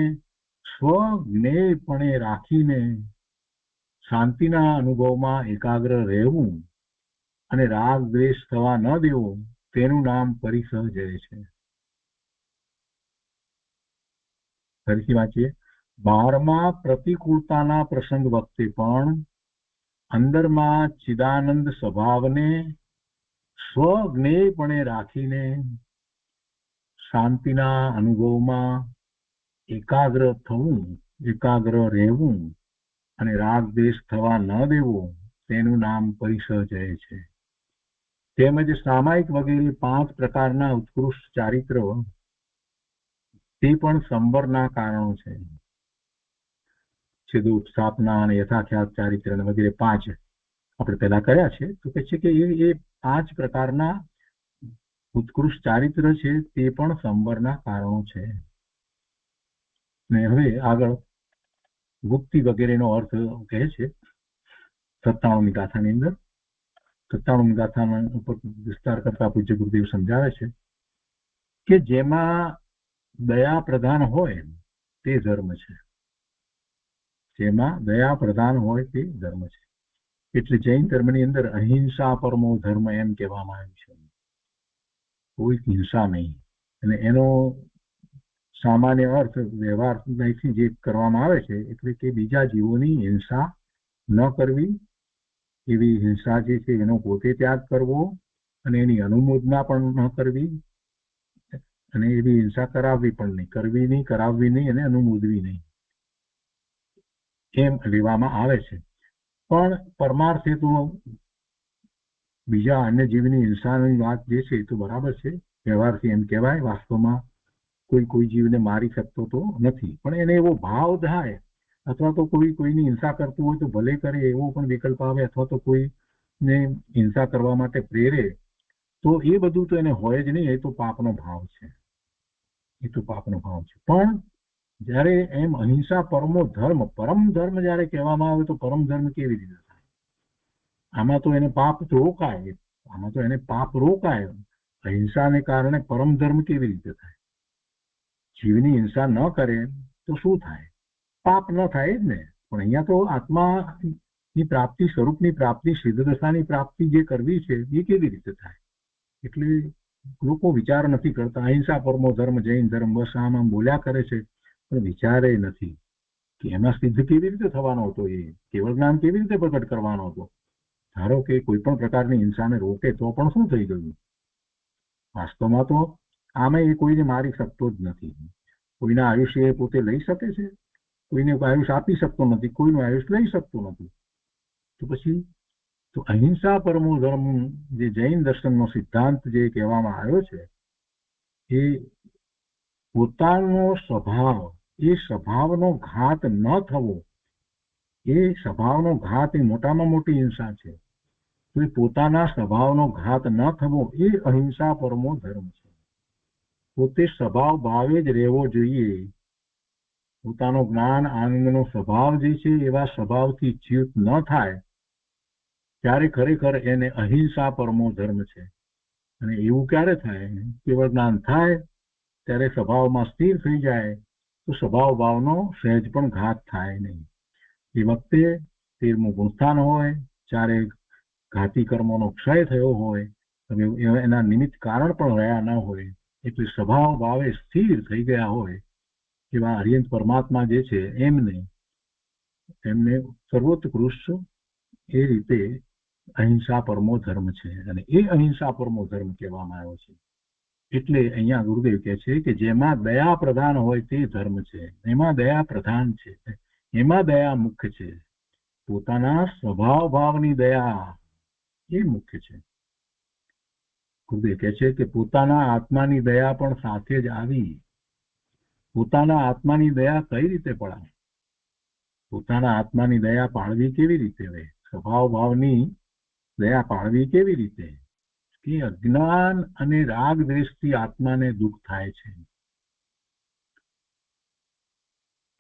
સ્વજ્ઞેયપણે રાખીને શાંતિના અનુભવમાં એકાગ્ર રહેવું અને રાગ દ્વેષ થવા ન દેવો તેનું નામ પરિસહજય છે. ફરીથી વાંચીએ. 12મા પ્રતિકૂળતાના પ્રસંગ વખતે પણ અંદરમાં ચિદાનંદ સ્વભાવને સ્વજ્ઞેયપણે રાખીને શાંતિના અનુભવમાં એકાગ્ર થવું, એકાગ્ર રહેવું અને રાગ દ્વેષ થવા ન દેવો તેનું નામ પરિસહજય છે. તેમજ સામાયિક વગેરે 5 પ્રકારના ઉત્કૃષ્ટ ચારિત્ર તે પણ સંવરના કારણો છે. છેદોપ, સ્થાપના અને યથાખ્યાત ચારિત્ર વગેરે 5 આપણે પહેલા કર્યા છે. તો કહે છે કે એ 5 પ્રકારના ઉત્કૃષ્ટ ચારિત્ર છે તે પણ સંવરના કારણો છે. ને હવે આગળ ગુપ્તિ વગેરેનો અર્થ કહે છે 97મી ગાથાની અંદર. 97મી ગાથાના ઉપર વિસ્તાર કરતા પૂજ્ય ગુરુદેવ સમજાવે છે કે જેમાં દયા પ્રધાન હોય તે ધર્મ છે. જેમાં દયા પ્રધાન હોય તે ધર્મ છે. એટલે જૈન ધર્મની અંદર અહિંસા પરમો ધર્મ એમ કહેવામાં આવ્યું છે. કોઈ હિંસા નહીં. અને એનો સામાન્ય અર્થ વ્યવહારથી જે કરવામાં આવે છે એટલે કે બીજા જીવોની હિંસા ન કરવી, એવી હિંસા જે છે એનો પોતે ત્યાગ કરવો અને એની અનુમોદના પણ ન કરવી, અને એવી હિંસા કરાવવી પણ નહીં, કરવી નહીં, કરાવવી નહીં અને અનુમોદવી નહીં, એમ લેવામાં આવે છે. પણ પરમાર્થે તો બીજા અન્ય જીવની હિંસાની વાત જે છે એ તો બરાબર છે. વ્યવહારથી એમ કહેવાય. વાસ્તવમાં કોઈ જીવને મારી શકતો તો નથી, પણ એને એવો ભાવ થાય અથવા તો કોઈની હિંસા કરતું હોય તો ભલે કરે એવો પણ વિકલ્પ આવે, અથવા તો કોઈને હિંસા કરવા માટે પ્રેરે, તો એ બધું તો એને હોય જ નહીં. એ તો પાપનો ભાવ છે. એ તો પાપનો ભાવ છે. પણ જ્યારે એમ અહિંસા પરમો ધર્મ, પરમ ધર્મ જ્યારે કહેવામાં આવે તો પરમ ધર્મ કેવી રીતે થાય? આમાં તો એને પાપ રોકાય. આમાં તો એને પાપ રોકાય. અહિંસાને કારણે પરમ ધર્મ કેવી રીતે થાય? જીવની હિંસા ન કરે તો શું થાય? પાપ ન થાય જ ને. પણ અહીંયા તો આત્માની પ્રાપ્તિ, સ્વરૂપની પ્રાપ્તિ, સિદ્ધ દશાની પ્રાપ્તિ જે કરવી છે એ કેવી રીતે થાય? એટલે લોકો વિચાર નથી કરતા. અહિંસા પરમો ધર્મ, જૈન ધર્મ, બસ આમ બોલ્યા કરે છે, પણ વિચારે નથી કે એમાં સિદ્ધ કેવી રીતે થવાનો હતો, એ કેવળ જ્ઞાન કેવી રીતે પ્રગટ કરવાનો હતો. ધારો કે કોઈ પણ પ્રકારની હિંસાને રોકે તો પણ શું થઈ ગયું? વાસ્તવમાં તો આમે એ કોઈને મારી શકતો જ નથી. કોઈના આયુષ્ય એ પોતે લઈ શકે છે? કોઈને આયુષ્ય આપી શકતો નથી, કોઈનું આયુષ્ય લઈ શકતો નથી. તો પછી તો અહિંસા પરમો ધર્મ જે જૈન દર્શનનો સિદ્ધાંત જે કહેવામાં આવ્યો છે, એ પોતાનો સ્વભાવ, એ સ્વભાવનો ઘાત ન થવો, એ સ્વભાવનો ઘાત એ મોટામાં મોટી હિંસા છે. તો એ પોતાના સ્વભાવનો ઘાત ન થવો એ અહિંસા પરમો ધર્મ છે. પોતે સ્વભાવ ભાવે જ રહેવો જોઈએ. પોતાનો જ્ઞાન આનંદનો સ્વભાવ જે છે એવા સ્વભાવથી ચ્યુત ન થાય ત્યારે ખરેખર એને અહિંસા પરમો ધર્મ છે. અને એવું ક્યારે થાય? કેવળ જ્ઞાન થાય ત્યારે સ્વભાવમાં સ્થિર થઈ જાય તો સ્વભાવ ભાવનો સહેજ પણ ઘાત થાય નહીં. એ વખતે 13મું ગુણસ્થાન હોય, ચારે ઘાતી કર્મોનો ક્ષય થયો હોય, એના નિમિત્ત કારણ પણ રહ્યા ન હોય, એટલે સ્વભાવ ભાવે સ્થિર થઈ ગયા હોય એવા અરિયંત પરમાત્મા જે છે એમને સર્વોત્કૃષ્ટ એ રીતે અહિંસા પરમો ધર્મ છે. અને એ અહિંસા પરમો ધર્મ કહેવામાં આવ્યો છે. એટલે અહીંયા ગુરુદેવ કહે છે કે જેમાં દયા પ્રધાન હોય તે ધર્મ છે. એમાં દયા પ્રધાન છે, એમાં દયા મુખ્ય છે. પોતાના સ્વભાવ ભાવની દયા એ મુખ્ય છે. ગુરુદેવ કહે છે કે પોતાના આત્માની દયા પણ સાથે જ આવી. પોતાના આત્માની દયા કઈ રીતે પડાય? પોતાના આત્માની દયા પાળવી કેવી રીતે હોય? સ્વભાવ ભાવની દયા પાળવી કેવી રીતે? કે અજ્ઞાન અને રાગ દ્વેષથી આત્માને દુઃખ થાય છે.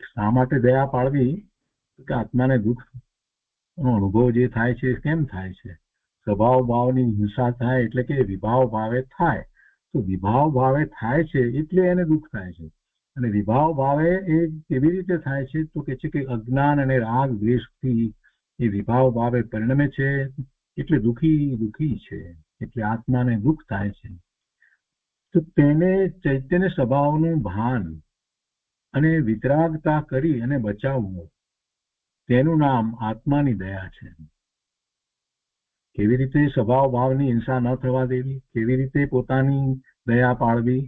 શા માટે દયા પાળવી? કે આત્માને દુઃખ અનુભવ જે થાય છે કેમ થાય છે? સ્વભાવ ભાવની હિંસા થાય એટલે કે વિભાવ ભાવે થાય. તો વિભાવ ભાવે થાય છે એટલે એને દુઃખ થાય છે. અને વિભાવ ભાવે એ કેવી રીતે થાય છે? તો કે છે કે અજ્ઞાન અને રાગ દ્વેષથી એ વિભાવ ભાવે પરિણમે છે, એટલે દુઃખી છે. એટલે આત્માને દુઃખ થાય છે. તો તેને ચૈતન્ય સ્વભાવનું ભાન અને વિતરાગતા કરી અને બચાવવું, તેનું નામ આત્માની દયા છે. કેવી રીતે સ્વભાવ ભાવની હિંસા ન થવા દેવી? કેવી રીતે પોતાની દયા પાળવી?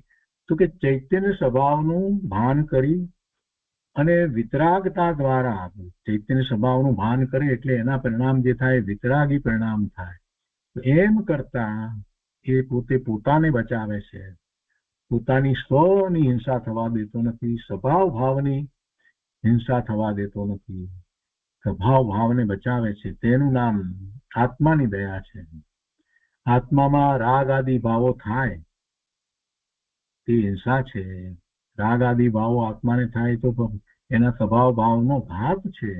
તો કે ચૈતન્ય સ્વભાવનું ભાન કરી અને વિતરાગતા દ્વારા, ચૈતન્ય સ્વભાવનું ભાન કરે એટલે એના પરિણામ જે થાય વિતરાગી પરિણામ થાય. એમ કરતા એ પોતે પોતાને બચાવે છે. પોતાની સ્વની હિંસા થવા દેતો નથી, સ્વભાવ ભાવની હિંસા થવા દેતો નથી. સ્વભાવ ભાવને બચાવે છે. તેનું નામ આત્માની દયા છે. આત્મામાં રાગ આદિ ભાવો થાય તે હિંસા છે. રાગ આદિ ભાવો આત્માને થાય તો એના સ્વભાવ ભાવનો ઘાત છે.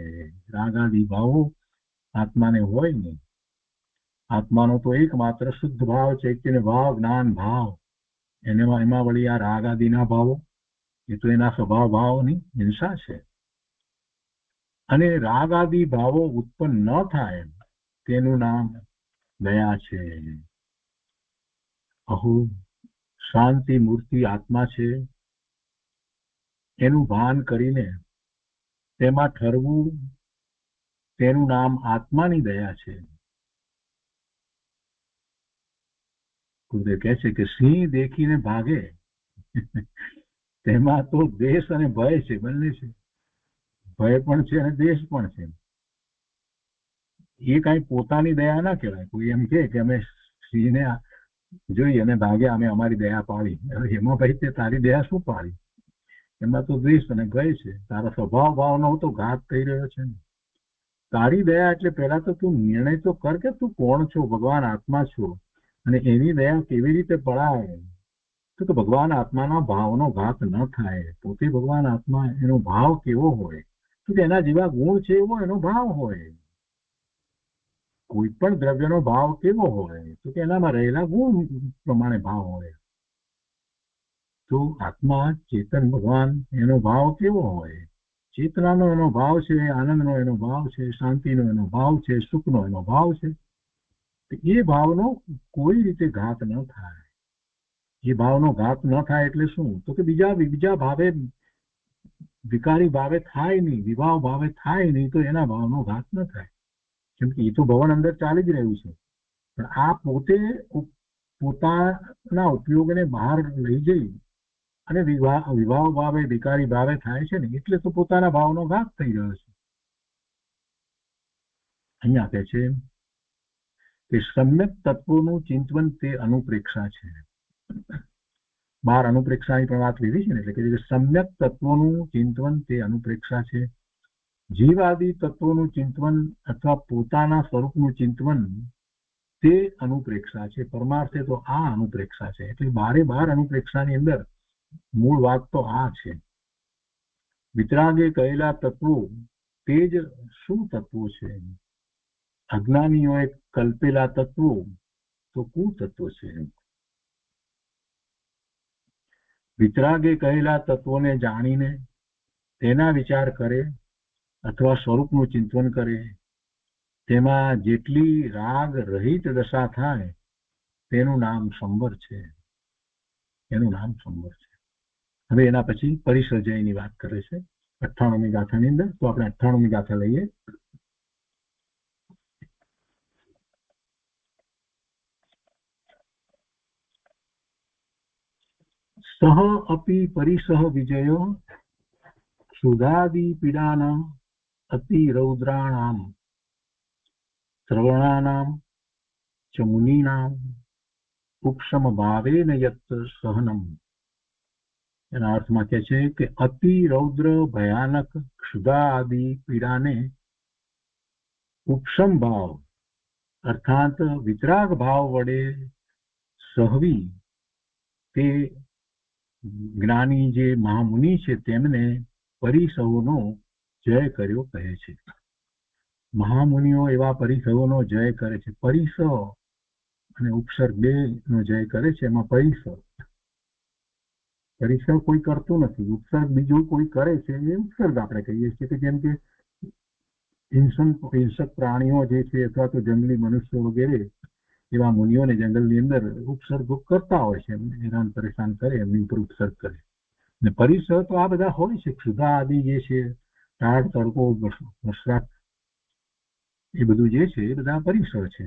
રાગ આદિ ભાવો આત્માને હોય નહીં. આત્માનો તો એકમાત્ર શુદ્ધ ભાવ, ચૈતન્ય ભાવ, જ્ઞાન ભાવ, એમાં વળી આ રાગ આદિના ભાવો એ તો એના સ્વભાવ ભાવની હિંસા છે. અને રાગ આદિ ભાવો ઉત્પન્ન ન થાય તેનું નામ દયા છે. અહો શાંતિ મૂર્તિ આત્મા છે એનું ભાન કરીને તેમાં ઠરવું તેનું નામ આત્માની દયા છે. ગુરુદેવ કહે છે કે સિંહ દેખીને ભાગે તેમાં તો દેશ અને ભય છે, બંને છે. ભય પણ છે અને દેશ પણ છે. એ કઈ પોતાની દયા ના કહેવાય. કોઈ એમ કે અમે સિંહને જોઈ અને ભાગ્યા, અમે અમારી દયા પાળી. એમાં ભાઈ તે તારી દયા શું પાળી? એમાં તો દ્વેષ અને ભય છે. તારા સ્વભાવ ભાવનો તો ઘાત થઈ રહ્યો છે. તારી દયા એટલે પહેલા તો તું નિર્ણય તો કર કે તું કોણ છો, ભગવાન આત્મા છો, અને એની દયા કેવી રીતે પડાય? તો ભગવાન આત્માના ભાવનો ઘાત ન થાય. પોતે ભગવાન આત્મા, એનો ભાવ કેવો હોય? તો એના જેવા ગુણ છે એવો એનો ભાવ હોય. કોઈ પણ દ્રવ્યનો ભાવ કેવો હોય? તો કે એનામાં રહેલા ગુણ પ્રમાણે ભાવ હોય. તો આત્મા ચેતન ભગવાન એનો ભાવ કેવો હોય? ચેતનાનો એનો ભાવ છે, આનંદનો એનો ભાવ છે, શાંતિનો એનો ભાવ છે, સુખનો એનો ભાવ છે. એ ભાવનો કોઈ રીતે ઘાત ન થાય. એ ભાવનો ઘાત ન થાય એટલે શું? તો કે બીજા ભાવે, વિકારી ભાવે થાય નહીં, વિભાવ ભાવે થાય નહીં, તો એના ભાવનો ઘાત ન થાય. કેમ કે એ તો ભવન અંદર ચાલી જ રહ્યું છે. પણ આ પોતે પોતાના ઉપયોગને બહાર લઈ જઈ અને વિભાવ ભાવે, વિકારી ભાવે થાય છે ને, એટલે તો પોતાના ભાવનો ઘાત થઈ રહ્યો છે. અહીંયા કહે છે કે સમ્યક તત્વોનું ચિંતન તે અનુપ્રેક્ષા છે. 12 અનુપ્રેક્ષાની પણ વાત લીધી છે ને, એટલે કે સમ્યક તત્વોનું ચિંતન તે અનુપ્રેક્ષા છે. જીવાદી તત્વોનું ચિંતન અથવા પોતાના સ્વરૂપનું ચિંતન તે અનુપ્રેક્ષા છે. પરમાર્થે તો આ અનુપ્રેક્ષા છે. એટલે 12 અનુપ્રેક્ષાની અંદર મૂળ વાત તો આ છે. વિતરાગે કહેલા તત્વો તે જ શું તત્વો છે? અજ્ઞાનીઓએ કલ્પેલા તત્વો તો કુતત્વો છે. વિતરાગે કહેલા તત્વોને જાણીને તેના વિચાર કરે અથવા સ્વરૂપનું ચિંતન કરે, તેમાં જેટલી રાગ રહિત દશા થાય તેનું નામ સંવર છે. એનું નામ સંવર છે. હવે એના પછી પરિસર્જયની વાત કરે છે 98મી ગાથાની અંદર. તો આપણે 98મી ગાથા લઈએ. સહ અપી પરિસહ વિજયો સુધાદિ પીડાના અતિ રૌદ્રાણામ શ્રવણાનામ ચ મુનિનામ ઉપશમ ભાવેન યત સહનમ. એના અર્થમાં કહે છે કે અતિ રૌદ્ર ભયાનક ક્ષુધા આદિ પીડાને ઉપશમ ભાવ અર્થાત વિતરાગ ભાવ વડે સહવી તે જ્ઞાની જે મહામુનિ છે તેમને પરિસહોનો જય કર્યો કહે છે. મહામુનિઓ એવા પરિસહોનો જય કરે છે. પરિસહ અને ઉપસર્ગ 2 નો જય કરે છે. એમાં પરિસહ કોઈ કરતું નથી, ઉપસર્ગ બીજું કોઈ કરે છે એ ઉપસર્ગ આપણે કહીએ છીએ. કે જેમ કે હિંસક પ્રાણીઓ જે છે અથવા તો જંગલી મનુષ્યો વગેરે એવા મુનિઓને જંગલની અંદર ઉપસર્ગ કરતા હોય છે, હેરાન પરેશાન કરે, એમની ઉપર ઉપસર્ગ કરે. ને પરિસહ તો આ બધા હોય છે. ક્ષુધા આદિ જે છે, ટાઢ તડકો, વરસાદ, એ બધું જે છે એ બધા પરિસહ છે.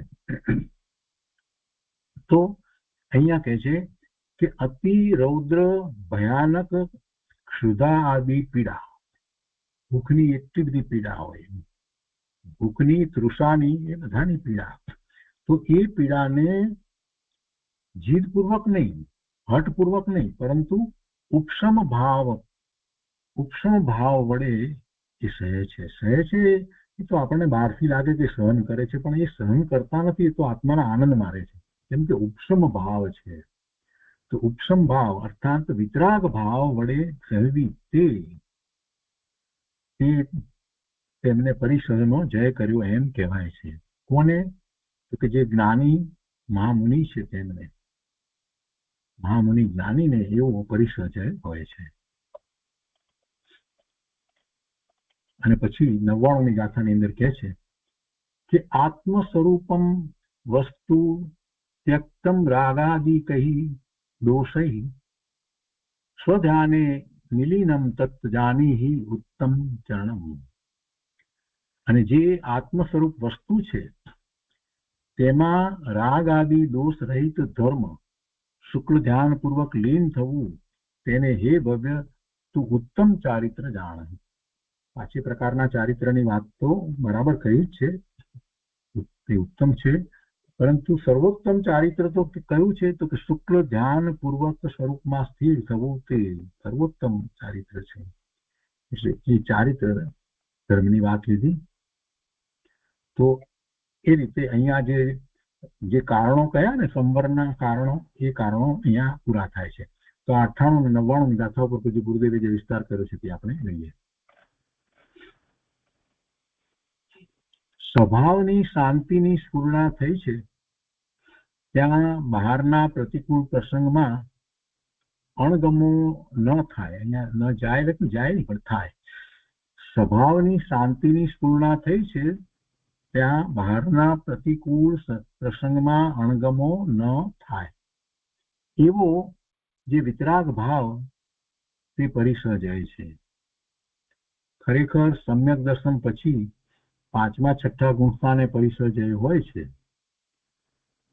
તો અહીંયા કહે છે કે અતિ રૌદ્ર ભયાનક ક્ષુધા આદિ પીડા, ભૂખની એટલી બધી પીડા હોય, ભૂખની, તૃષાની, એ બધાની પીડા. તો એ પીડાને જીદપૂર્વક નહીં, હઠપૂર્વક નહીં, પરંતુ ઉપશમ ભાવ વડે એ સહે છે. સહે છે એ તો આપણને બહારથી લાગે કે સહન કરે છે, પણ એ સહન કરતા નથી. એ તો આત્માના આનંદ મારે છે. કેમ કે ઉપશમ ભાવ છે. તો ઉપશમ ભાવ અર્થાત વિતરાગ ભાવ વડે સહવી તે તેમને પરિસહનો જય કર્યો એમ કહેવાય છે. કોને? તો કે જે જ્ઞાની મહામુનિ છે તેમને. મહામુનિ જ્ઞાનીને એવો પરિસજય હોય છે. અને પછી 99મી ગાથાની અંદર કહે છે કે આત્મ સ્વરૂપમ વસ્તુ ત્યક્તમ રાગાદિકૈ દોષૈ સ્વધ્યાને નિલીનમ તત્ જાનીહિ ઉત્તમ ચરણમ. અને જે આત્મ સ્વરૂપ વસ્તુ છે તેમાં રાગ આદિ દોષ રહિત ધર્મ શુક્લ ધ્યાન પૂર્વક લીન થવું, તેને હે ભવ્ય તું ઉત્તમ ચારિત્ર જાણ. 5 પ્રકારના ચારિત્રની વાત તો બરાબર કહી જ છે, તે ઉત્તમ છે, પરંતુ સર્વોત્તમ ચારિત્ર તો કયું છે તો કે શુક્લ ધ્યાન પૂર્વક સ્વરૂપમાં સ્થિર થવું તે સર્વોત્તમ ચારિત્ર છે. એટલે એ ચારિત્ર ધર્મની વાત લીધી. તો એ રીતે અહીંયા જે કારણો કયા ને સંવરના કારણો, એ કારણો અહીંયા પૂરા થાય છે. તો 98 અને 99 ગાથા ઉપર પછી ગુરુદેવે જે વિસ્તાર કર્યો છે તે આપણે લઈએ. સ્વભાવની શાંતિની સ્ફુરણા થઈ છે ત્યાં બહારના પ્રતિકૂળ પ્રસંગમાં અણગમો ન થાય. અહીંયા ન જાય એટલે જાય નહીં પણ થાય. સ્વભાવની શાંતિની સ્ફુરણા થઈ છે ત્યાં બહારના પ્રતિકૂળ પ્રસંગમાં અણગમો ન થાય એવો જે વિતરાગ ભાવ તે પરિસજય છે. ખરેખર સમ્યક દર્શન પછી 5મા 6ઠા ગુણસ્થાને પરિસજય હોય છે.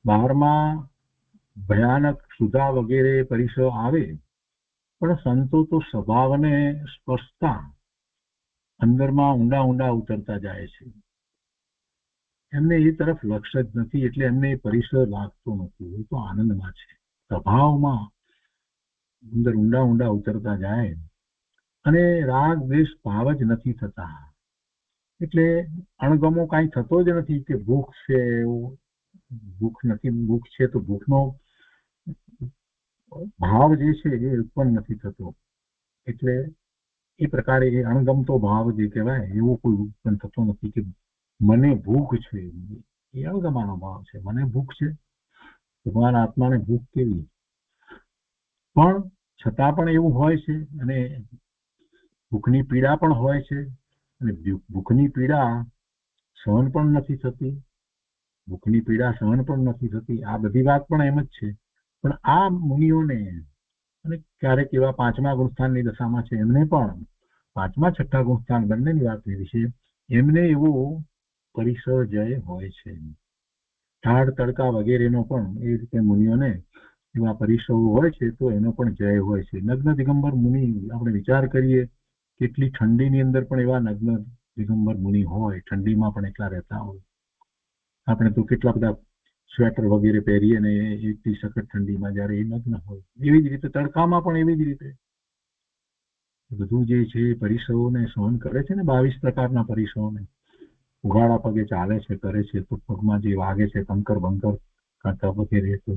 12મા ભયાનક સુધા વગેરે પરિસર આવે, પણ સંતો તો સ્વભાવને સ્પર્શતા અંદરમાં ઊંડા ઊંડા ઉતરતા જાય છે. એમને એ તરફ લક્ષ્ય જ નથી, એટલે એમને પરિસર લાગતો નથી. એ તો આનંદમાં છે, સ્વભાવમાં અંદર ઊંડા ઊંડા ઉતરતા જાય અને રાગ દ્વેષ ભાવ જ નથી થતા. એટલે અણગમો કાંઈ થતો જ નથી કે ભૂખ છે, ભૂખ નથી, ભૂખ છે તો ભૂખનો ભાવ જે છે એ ઉત્પન્ન નથી થતો. એટલે એ પ્રકારે એ અણગમતો ભાવ જે કહેવાય એવો કોઈ ઉત્પન્ન થતો નથી કે મને ભૂખ છે. એ અણગમાનો ભાવ છે. મને ભૂખ છે, ભગવાન આત્માને ભૂખ કેવી? પણ છતાં પણ એવું હોય છે, અને ભૂખની પીડા પણ હોય છે, અને ભૂખની પીડા સહન પણ નથી થતી. ભૂખની પીડા સહન પણ નથી થતી. આ બધી વાત પણ એમ જ છે. પણ આ મુનિઓને, અને ક્યારેક એવા 5મા ગુણસ્થાનની દશામાં છે એમને પણ 5મા 6ઠા ગુણસ્થાન બંનેની વાત એવી છે, એમને એવો પરિસજય હોય છે. ઠાડ તડકા વગેરેનો પણ એ રીતે મુનિઓને એવા પરિસરો હોય છે, તો એનો પણ જય હોય છે. નગ્ન દિગંબર મુનિ આપણે વિચાર કરીએ, કેટલી ઠંડીની અંદર પણ એવા નગ્ન દિગંબર મુનિ હોય, ઠંડીમાં પણ એટલા રહેતા હોય. આપણે તો કેટલા બધા સ્વેટર વગેરે પહેરીએ ને એટલી સખત ઠંડીમાં જયારે એ નગ્ન હોય, એવી જ રીતે તડકામાં પણ એવી જ રીતે બધું જે છે પરિસરોને સહન કરે છે ને. 22 પ્રકારના પરિસરોને ઉઘાડા પગે ચાલે છે, કરે છે, તો પગમાં જે વાગે છે કંકર બંકર કાંટા વગેરે, તો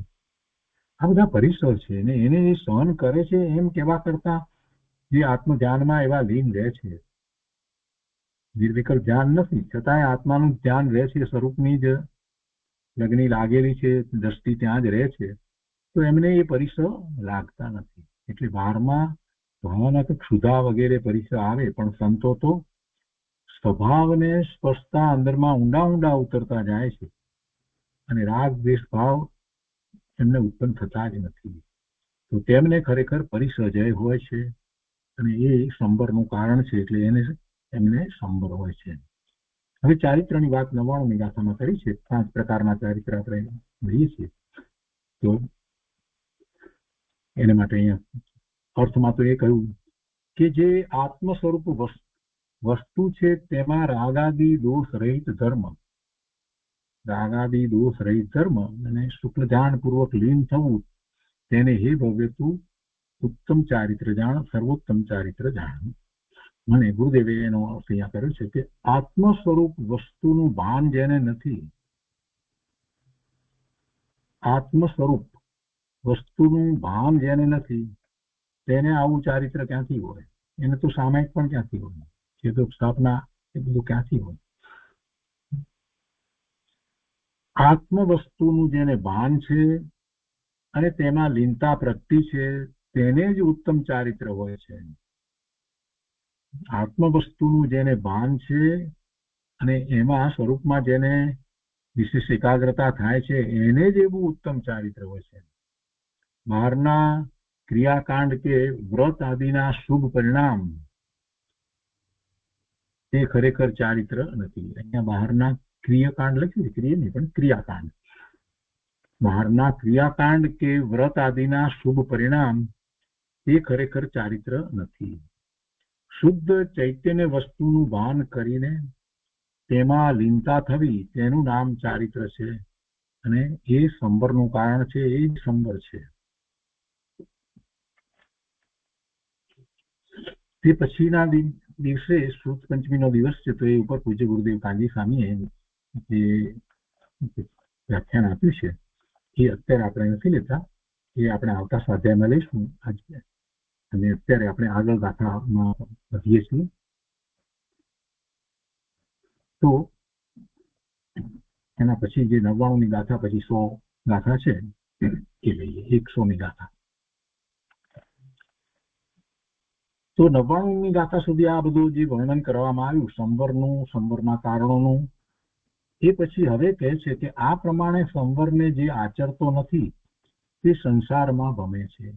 આ બધા પરિસર છે ને એને એ સહન કરે છે. એમ કેવા કરતા જે આત્મ ધ્યાનમાં એવા લીન રહે છે, નિર્વિકલ્પ ધ્યાન નથી છતાંય આત્માનું ધ્યાન રહે છે, સ્વરૂપની જ લગ્ની લાગેલી છે, દ્રષ્ટિ ત્યાં જ રહે છે, તો એમને એ પરિસર લાગતા નથી. એટલે 12મા ભયાનક ક્ષુધા વગેરે પરિસર આવે, પણ સંતો તો સ્વભાવને સ્પર્શતા અંદરમાં ઊંડા ઊંડા ઉતરતા જાય છે, અને રાગ દ્વેષ ભાવ એમને ઉત્પન્ન થતા જ નથી. તો તેમને ખરેખર પરિસજય હોય છે, અને એ સંબરનું કારણ છે. એટલે એમને સંબર હોય છે. હવે ચારિત્રની વાત 99મી ગાથામાં કરી છે. 5 પ્રકારના ચારિત્ર આપણે લઈએ છીએ. તો એને માટે અહીંયા અર્થમાં તો એ કહ્યું કે જે આત્મ સ્વરૂપ વસ્તુ છે તેમાં રાગાદિ દોષ રહિત ધર્મ, રાગાદિ દોષ રહિત ધર્મ અને શુક્લ ધ્યાન પૂર્વક લીન થવું, તેને હે ભવ્ય તું ઉત્તમ ચારિત્ર જાણ, સર્વોત્તમ ચારિત્ર જાણ. મને ગુરુદેવે એનો અર્થ અહીંયા કર્યો છે કે આત્મ સ્વરૂપ વસ્તુનું ભાન જેને નથી, આત્મ સ્વરૂપ વસ્તુનું ભાન જેને નથી, તેને આવું ચારિત્ર ક્યાંથી હોય? એને તો સામાયિક પણ ક્યાંથી હોય? એ તો સ્થાપના એ બધું ક્યાંથી હોય? આત્મ વસ્તુનું જેને ભાન છે અને તેમાં લીનતા પ્રગતિ છે તેને જ ઉત્તમ ચારિત્ર હોય છે. આત્મવસ્તુનું જેને ભાન છે અને એમાં સ્વરૂપમાં જેને વિશેષ એકાગ્રતા થાય છે એને જ એવું ઉત્તમ ચારિત્ર હોય છે. બહારના ક્રિયાકાંડ કે વ્રત આદિના શુભ પરિણામ તે ખરેખર ચારિત્ર નથી. અહીંયા બહારના ક્રિયાકાંડ લખ્યું છે, ક્રિયા નહીં પણ ક્રિયાકાંડ. બહારના ક્રિયાકાંડ કે વ્રત આદિના શુભ પરિણામ તે ખરેખર ચારિત્ર નથી. શુદ્ધ ચૈતન્ય વસ્તુનું ભાન કરીને તેમાં લીનતા થવી તેનું નામ ચારિત્ર છે અને એ સંવરનું કારણ છે, એ જ સંવર છે. તે પછીના દિવસે સુદ પંચમીનો દિવસ છે, તો એ ઉપર પૂજ્ય ગુરુદેવ કાંજી સ્વામીએ જે વ્યાખ્યાન આપ્યું છે એ અત્યારે આપણે નથી લેતા, એ આપણે આવતા સ્વાધ્યાયમાં લઈશું આજે. અને અત્યારે આપણે આગળ ગાથામાં વધીએ છીએ. તો એના પછી જે 99ની ગાથા પછી 100 ગાથા છે એ લઈએ. 100ની ગાથા. તો 99ની ગાથા સુધી આ બધું જે વર્ણન કરવામાં આવ્યું સંવરનું, સંવરના કારણોનું, એ પછી હવે કહે છે કે આ પ્રમાણે સંવરને જે આચરતો નથી તે સંસારમાં ભમે છે.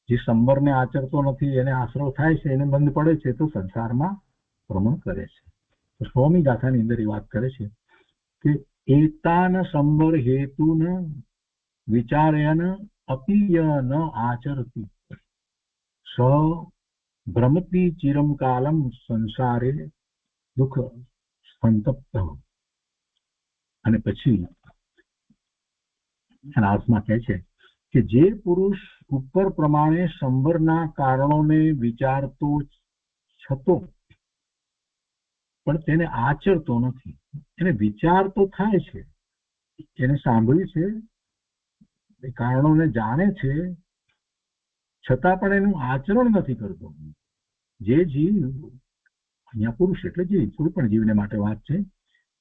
જે સંવરને આચરતો નથી એને આશરો થાય છે, એને બંધ પડે છે તો સંસારમાં ભ્રમણ કરે છે. તો 100મી ગાથાની અંદર એ વાત કરે છે કે એતાન સંવર હેતુન વિચારયન અપિય ન આચરતી સ ભ્રમતી ચિરમ કાલમ સંસારે દુઃખ સંતપ્ત. અને પછી એના અર્થમાં કહે છે કે જે પુરુષ ઉપર પ્રમાણે સંવરના કારણોને વિચારતો છતો પણ તેને આચરતો નથી, એને વિચાર તો થાય છે, એને સાંભળ્યું છે, એ કારણોને જાણે છે, છતાં પણ એનું આચરણ નથી કરતો. જે જીવ, અહીંયા પુરુષ એટલે જીવ, કોઈ પણ જીવને માટે વાત છે,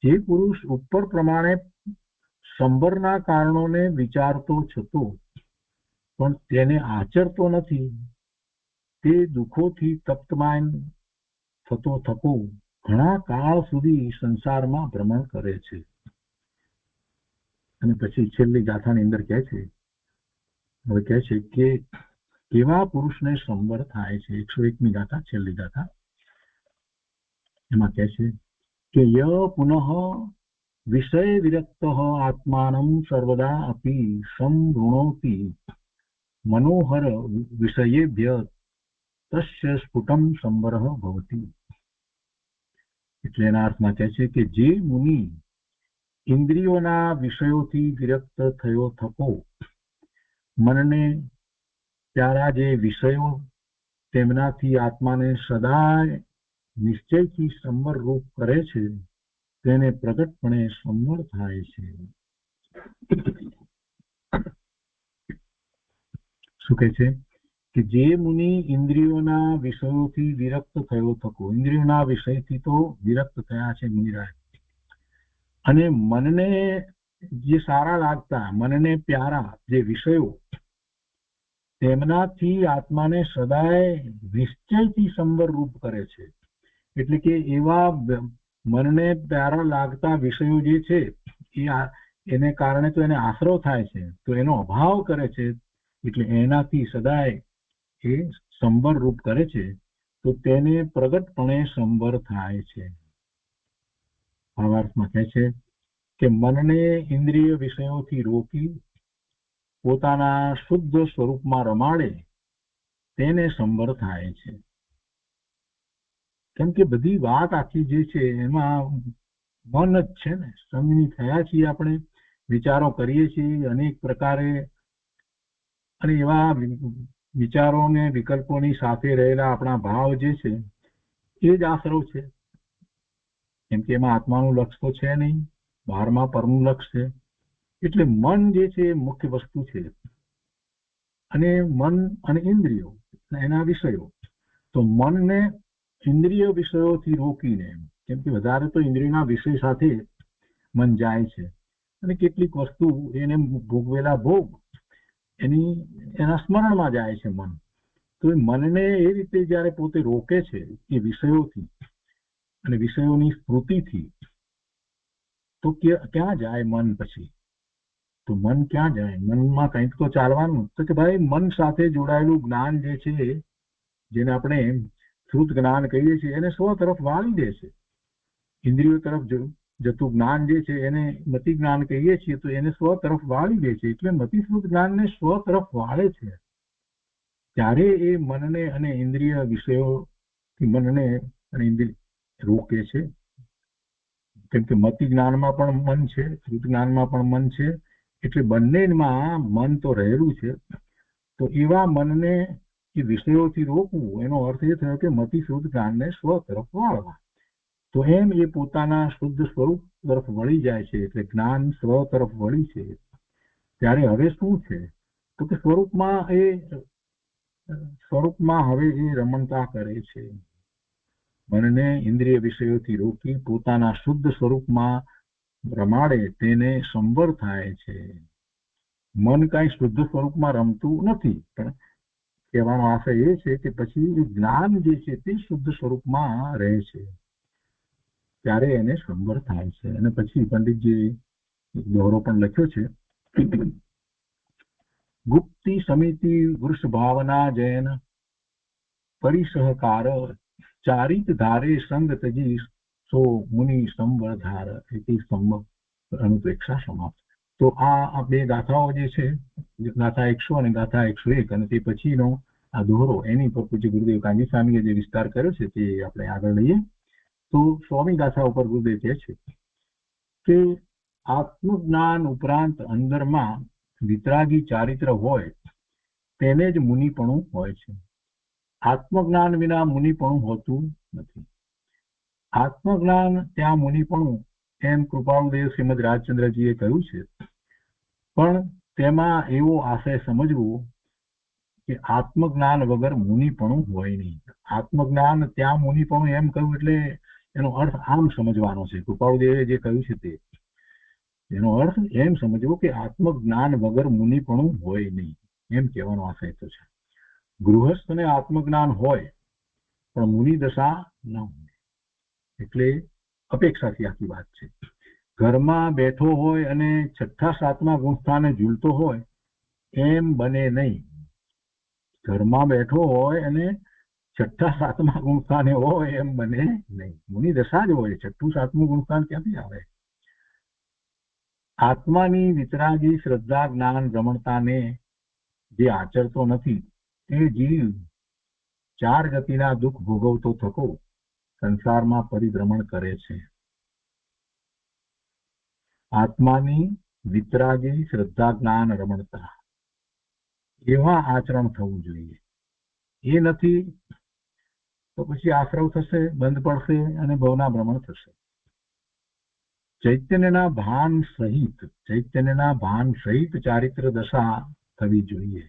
જે પુરુષ ઉપર પ્રમાણે સંવરના કારણોને વિચારતો છતો પણ તેને આચરતો નથી, તે દુઃખોથી તપ્તમાન થતો થકો ઘણા કાળ સુધી સંસારમાં ભ્રમણ કરે છે. અને પછી છેલ્લી ગાથાની અંદર કહે છે, હવે કહે છે કે કેવા પુરુષને સંવર થાય છે. 101મી ગાથા, છેલ્લી ગાથા. એમાં કહે છે કે ય પુનઃ વિષય વિરક્ત આત્માનં સર્વદા અપી સંવૃણોતિ મનોહર વિષયેભ્ય તસ્ય સ્ફુટમ સંવરઃ ભવતિ. એટલે એના અર્થમાં કહે છે કે જે મુનિ ઇન્દ્રિયોના વિષયોથી વિરક્ત થયો થકો મનને પ્યારા જે વિષયો તેમનાથી આત્માને સદાય નિશ્ચયથી સંવર રૂપ કરે છે તેને પ્રગટપણે સંવર થાય છે. શું કહે છે કે જે મુનિ ઇન્દ્રિયોના વિષયોથી વિરક્ત થયો થકો, ઇન્દ્રિયોના વિષયથી તો વિરક્ત થયા છે મુનિરાય, અને મનને જે સારા લાગતા, મનને પ્યારા જે વિષયો તેમનાથી આત્માને સદાય નિશ્ચયથી સંવર રૂપ કરે છે. એટલે કે એવા મનને પ્યારા લાગતા વિષયો જે છે એને કારણે તો એને આશરો થાય છે, તો એનો અભાવ કરે છે, એટલે એનાથી સદાય એ સંવર રૂપ કરે છે, તો તેને પ્રગટપણે સંવર થાય છે. ભાવાર્થમાં કહે છે કે મનને ઇન્દ્રિય વિષયોથી રોકી પોતાના શુદ્ધ સ્વરૂપમાં રમાડે તેને સંવર થાય છે. કેમ કે બધી વાત આખી જે છે એમાં મન જ છે ને. સંગની થયા છીએ આપણે, વિચારો કરીએ છીએ અનેક પ્રકારે, અને એવા વિચારોને વિકલ્પોની સાથે રહેલા આપણા ભાવ જે છે એ જ આશરો છે. કેમ કે એમાં આત્માનું લક્ષ તો છે નહીં, બહારમાં પરનું લક્ષ છે. એટલે મન જે છે એ મુખ્ય વસ્તુ છે, અને મન અને ઇન્દ્રિયો એના વિષયો. તો મનને ઇન્દ્રિય વિષયોથી રોકીને, કેમ કે વધારે તો ઇન્દ્રિયના વિષય સાથે મન જાય છે, અને કેટલીક વસ્તુ એને ભોગવેલા ભોગ એના સ્મરણમાં જાય છે મન. તો એ મનને એ રીતે જયારે પોતે રોકે છે એ વિષયોથી અને વિષયોની સ્મૃતિથી, તો ક્યાં જાય મન પછી? તો મન ક્યાં જાય? મનમાં કંઈક તો ચાલવાનું. તો કે ભાઈ મન સાથે જોડાયેલું જ્ઞાન જે છે, જેને આપણે શ્રુત જ્ઞાન કહીએ છીએ, એને સ્વ તરફ વાળી દે છે. ઇન્દ્રિયો તરફ જતું જ્ઞાન જે છે એને મતિ જ્ઞાન કહીએ છીએ, તો એને સ્વ તરફ વાળી દે છે. એટલે મતિશ્રુત જ્ઞાનને સ્વ તરફ વાળે છે. ત્યારે એ મનને અને ઇન્દ્રિય વિષયોથી મનને અને ઇન્દ્રિય રોકે છે. કેમ કે મતિ જ્ઞાનમાં પણ મન છે, શ્રુત જ્ઞાનમાં પણ મન છે, એટલે બંનેમાં મન તો રહેલું છે. તો એવા મનને એ વિષયોથી રોકવું, એનો અર્થ એ થયો કે મતિ શુદ્ધ જ્ઞાનને સ્વ તરફ વાળવા. તો એમ એ પોતાના શુદ્ધ સ્વરૂપ તરફ વળી જાય છે. એટલે જ્ઞાન સ્વ તરફ વળી છે. ત્યારે હવે શું છે? તો કે સ્વરૂપમાં હવે એ રમણતા કરે છે. મનને ઇન્દ્રિય વિષયોથી રોકી પોતાના શુદ્ધ સ્વરૂપમાં રમાડે, તેને સંવર થાય છે. મન કઈ શુદ્ધ સ્વરૂપમાં રમતું નથી, પણ કહેવાનો આશય એ છે કે પછી જ્ઞાન જે છે તે શુદ્ધ સ્વરૂપમાં રહે છે, ત્યારે એને સંવર થાય છે. અને પછી પંડિતજી દોહરો પણ લખ્યો છે, ગુપ્તિ સમિતિ વૃષ ભાવના જૈન પરિસહકાર ચારિત ધારે સંગ તજી સો મુનિ સંવર ધાર એથી સંવર અનુપ્રેક્ષા સમાપ્ત. તો આ બે ગાથાઓ જે છે, ગાથા 100 અને ગાથા 101, અને તે પછીનો આ દોહરો, એની પર પૂજ્ય ગુરુદેવ કાંજી સ્વામીએ જે વિસ્તાર કર્યો છે તે આપણે આગળ લઈએ. તો 100મી ગાથા ઉપર ગુરુદેવ કહે છે કે આત્મજ્ઞાન ઉપરાંત અંદરમાં વિતરાગી ચારિત્ર હોય તેને જ મુનિપણું હોય છે. આત્મજ્ઞાન વિના મુનિપણું હોતું નથી. આત્મજ્ઞાન ત્યાં મુનિપણું, એમ કૃપાળુદેવ શ્રીમદ રાજચંદ્રજીએ કહ્યું છે. પણ તેમાં એવો આશય સમજવો કે આત્મજ્ઞાન વગર મુનિપણું હોય નહીં. આત્મજ્ઞાન ત્યાં મુનિપણું એમ કહ્યું એટલે એનો અર્થ આમ સમજવાનો છે. કૃપાળુદેવે જે કહ્યું છે તે એનો અર્થ એમ સમજવો કે આત્મજ્ઞાન વગર મુનિપણું હોય નહીં, એમ કહેવાનો આશય તો છે. ગૃહસ્થને આત્મજ્ઞાન હોય પણ મુનિ દશા ન હોય, એટલે અપેક્ષાથી આખી વાત છે. ઘરમાં બેઠો હોય અને 6ઠા 7મા ગુણસ્થાને ઝૂલતો હોય એમ બને નહીં. ઘરમાં બેઠો હોય અને 6ઠા 7મા ગુણસ્થાને હોય એમ બને નહીં. મુનિ દશા જ હોય. 6ઠું 7મું ગુણસ્થાન ક્યાંથી આવે? આત્માની વિતરાગી શ્રદ્ધા જ્ઞાન રમણતાને જે આચરતો નથી તે જીવ 4 ગતિના દુઃખ ભોગવતો થકો સંસારમાં પરિભ્રમણ કરે છે. આત્માની વિતરાગી શ્રદ્ધા જ્ઞાન રમણતા, એવા આચરણ થવું જોઈએ. એ નથી તો પછી આશ્રવ થશે, બંધ પડશે અને ભવના ભ્રમણ થશે. ચૈતન્યના ભાન સહિત ચારિત્ર દશા થવી જોઈએ.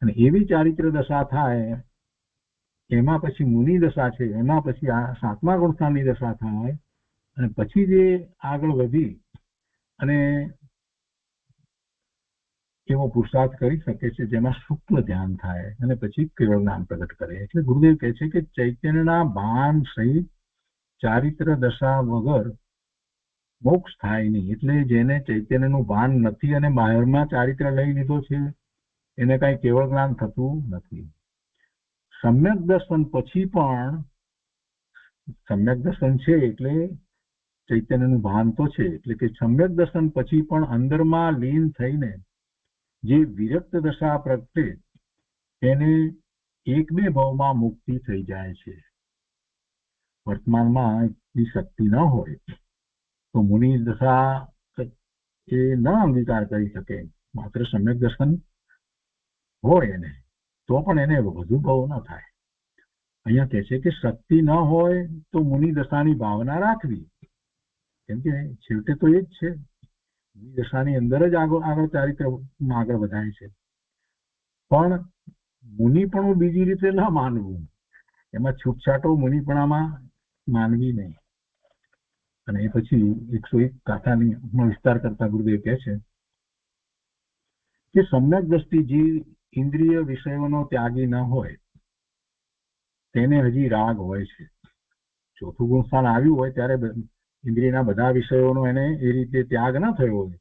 અને એવી ચારિત્ર દશા થાય, એમાં પછી મુનિ દશા છે, એમાં પછી આ 7મા ગુણસ્થાનની દશા થાય, અને પછી જે આગળ વધી અને એવો પુરુષાર્થ કરી શકે છે જેમાં શુક્લ ધ્યાન થાય અને પછી કેવળ જ્ઞાન પ્રગટ કરે. એટલે ગુરુદેવ કહે છે કે ચૈતન્યના ભાન સહિત ચારિત્ર દશા વગર મોક્ષ થાય નહીં. એટલે જેને ચૈતન્યનું ભાન નથી અને બહારમાં ચારિત્ર લઈ લીધો છે એને કઈ કેવળ જ્ઞાન થતું નથી. સમ્યક દર્શન પછી પણ, સમ્યક દર્શન છે એટલે ચૈતન્યનું ભાન તો છે, એટલે કે સમ્યક દર્શન પછી પણ અંદરમાં લીન થઈને જે વિરક્ત દશા પ્રગટે તેને 1-2 ભાવમાં મુક્તિ થઈ જાય છે. વર્તમાનમાં એટલી શક્તિ ન હોય તો મુનિ દશા એ ન અંગીકાર કરી શકે. માત્ર સમ્યક દર્શન હોય એને તો પણ એને વધુ ભાવ ન થાય. અહીંયા કહે છે કે શક્તિ ન હોય તો મુનિ દશાની ભાવના રાખવી, કેમ કે છેવટે તો એ જ છે. મુનિ દશાની અંદર જ આગળ ચારિત્રમાં આગળ વધાય છે. પણ મુનિપણું બીજી રીતે ન માનવું, એમાં છૂટછાટો મુનિપણામાં માનવી નહીં. અને એ પછી 101 ગાથાની વિસ્તાર કરતા ગુરુદેવ કહે છે કે સમ્યક દ્રષ્ટિ જે ઇન્દ્રિય વિષયોનો ત્યાગી ન હોય તેને હજી રાગ હોય છે. ચોથું ગુણ સ્થાન આવ્યું હોય ત્યારે ઇન્દ્રિયના બધા વિષયોનો એને એ રીતે ત્યાગ ન થયો હોય,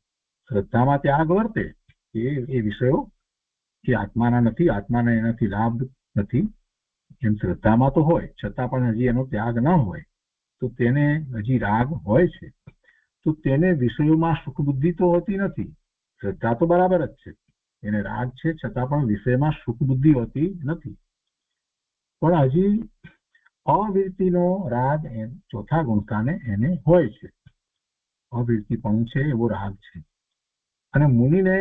શ્રદ્ધામાં ત્યાગ વર્તે, એ વિષયો એ આત્માના નથી, આત્માને એનાથી લાભ નથી એમ શ્રદ્ધામાં તો હોય, છતાં પણ હજી એનો ત્યાગ ન હોય તો તેને હજી રાગ હોય છે. તો તેને વિષયોમાં સુખ બુદ્ધિ તો હોતી નથી. શ્રદ્ધા તો બરાબર જ છે, એને રાગ છે, છતાં પણ વિષયમાં સુખ બુદ્ધિ હોતી નથી. પણ હજી અવિરતિનો રાગ ચોથા ગુણસ્થાને એને હોય છે. અવિરતિપણું છે એવો રાગ છે. અને મુનિને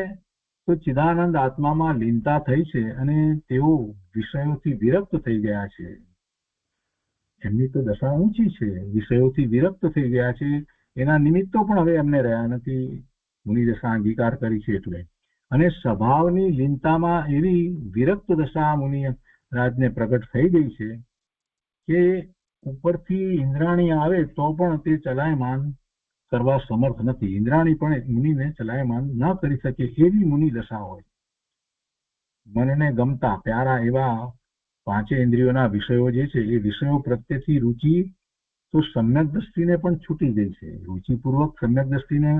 તો ચિદાનંદ આત્મામાં લીનતા થઈ છે અને તેઓ વિષયોથી વિરક્ત થઈ ગયા છે. એમની તો દશા ઊંચી છે, વિષયોથી વિરક્ત થઈ ગયા છે. એના નિમિત્તો પણ હવે એમને રહ્યા નથી, મુનિ દશા અંગીકાર કરી છે એટલે. અને સ્વભાવની લીનતામાં એવી વિરક્ત દશા મુનિ રાજને પ્રગટ થઈ ગઈ છે કે ઉપરથી ઇન્દ્રાણી આવે તો પણ તે ચલાયમાન કરવા સમર્થ નથી. ઇન્દ્રાણી પણ મુનિને ચલાયમાન ન કરી શકે એવી મુનિ દશા હોય. મનને ગમતા પ્યારા એવા પાંચે ઇન્દ્રિયોના વિષયો જે છે એ વિષયો પ્રત્યેથી રુચિ તો સમ્યક દ્રષ્ટિને પણ છૂટી ગઈ છે. રુચિપૂર્વક સમ્યક દ્રષ્ટિને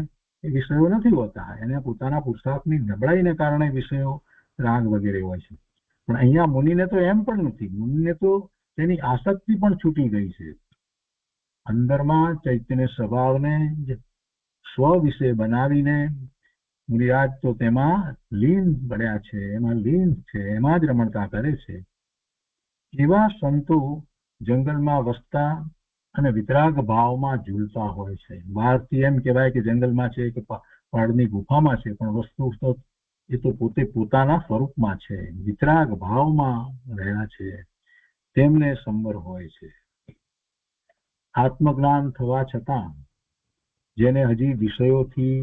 એ વિષયો નથી હોતા, એને પોતાના પુરુષાર્થની નબળાઈને કારણે વિષયો રાગ વગેરે હોય છે. પણ અહીંયા મુનિને તો એમ પણ નથી, મુનિને તો તેની આસક્તિ પણ છૂટી ગઈ છે. અંદરમાં ચૈતન્ય સ્વભાવને સ્વ વિશે બનાવીને મુનિરાજ તો તેમાં લીન પડ્યા છે, એમાં લીન છે, એમાં જ રમણતા કરે છે. એવા સંતો જંગલમાં વસતા અને વિતરાગ ભાવમાં ઝૂલતા હોય છે. બહારથી એમ કહેવાય કે જંગલમાં છે કે પહાડની ગુફામાં છે, પણ વસ્તુ તો એ તો પોતે પોતાના સ્વરૂપમાં છે, વિતરાગ ભાવમાં રહ્યા છે, તેમને સંબર હોય છે. આત્મજ્ઞાન થવા છતાં જેને હજી વિષયોથી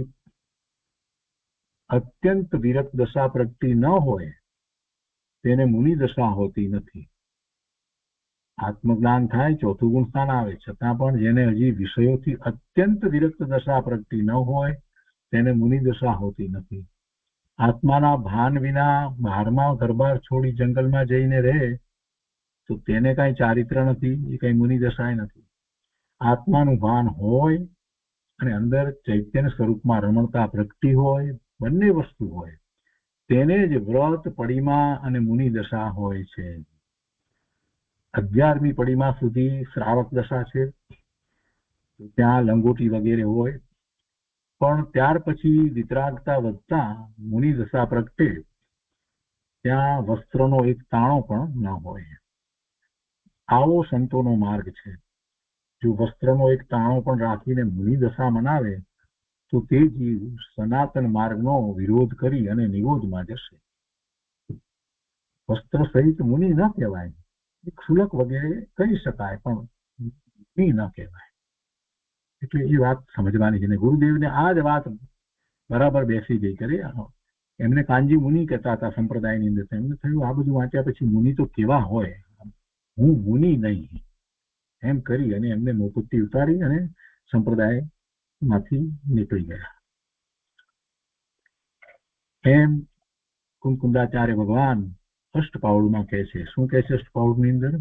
અત્યંત વિરક્ત દશા પ્રગટી ન હોય તેને મુનિ દશા હોતી નથી. આત્મજ્ઞાન થાય, ચોથું ગુણ સ્થાન આવે, છતાં પણ જેને હજી વિષયોથી અત્યંત વિરક્ત દશા પ્રગટી ન હોય તેને મુનિ દશા હોતી નથી. આત્માના ભાન વિના બહારમાં ઘરબાર છોડી જંગલમાં જઈને રહે તો તેને કઈ ચારિત્ર નથી, એ કઈ મુનિ દશાય નથી. આત્માનું ભાન હોય અને અંદર ચૈતન્ય સ્વરૂપમાં રમણતા પ્રગટી હોય, બંને વસ્તુ હોય, તેને જ વ્રત પડીમાં અને મુનિ દશા હોય છે. 11મી પડીમાં સુધી શ્રાવક દશા છે, ત્યાં લંગોટી વગેરે હોય, પણ ત્યાર પછી વિતરાગતા વધતા મુનિ દશા પ્રગટે ત્યાં વસ્ત્રનો એક તાણો પણ ન હોય. આવો સંતોનો માર્ગ છે. જો વસ્ત્રનો એક તાણો પણ રાખીને મુનિ દશા મનાવે તો તે જીવ સનાતન માર્ગનો વિરોધ કરી અને નિરોધમાં જશે. વસ્ત્ર સહિત મુનિ ન કહેવાય, ક્ષુલક વગેરે કહી શકાય, પણ મુનિ ન કહેવાય. એટલે એ વાત સમજવાની છે. ગુરુદેવને આ જ વાત બરાબર બેસી ગઈ. કરે એમને કાનજી મુનિ કહેતા હતા સંપ્રદાયની અંદર. એમને થયું આ બધું વાંચ્યા પછી મુનિ તો કેવા હોય, હું મુનિ નહીં એમ કરી અને એમને મોપત્તી ઉતારી અને સંપ્રદાય માંથી નીકળી ગયા. એમ કુંકુંદાચાર્ય ભગવાન અષ્ટપાઉલમાં કહે છે. શું કહે છે અષ્ટપાઉલની અંદર?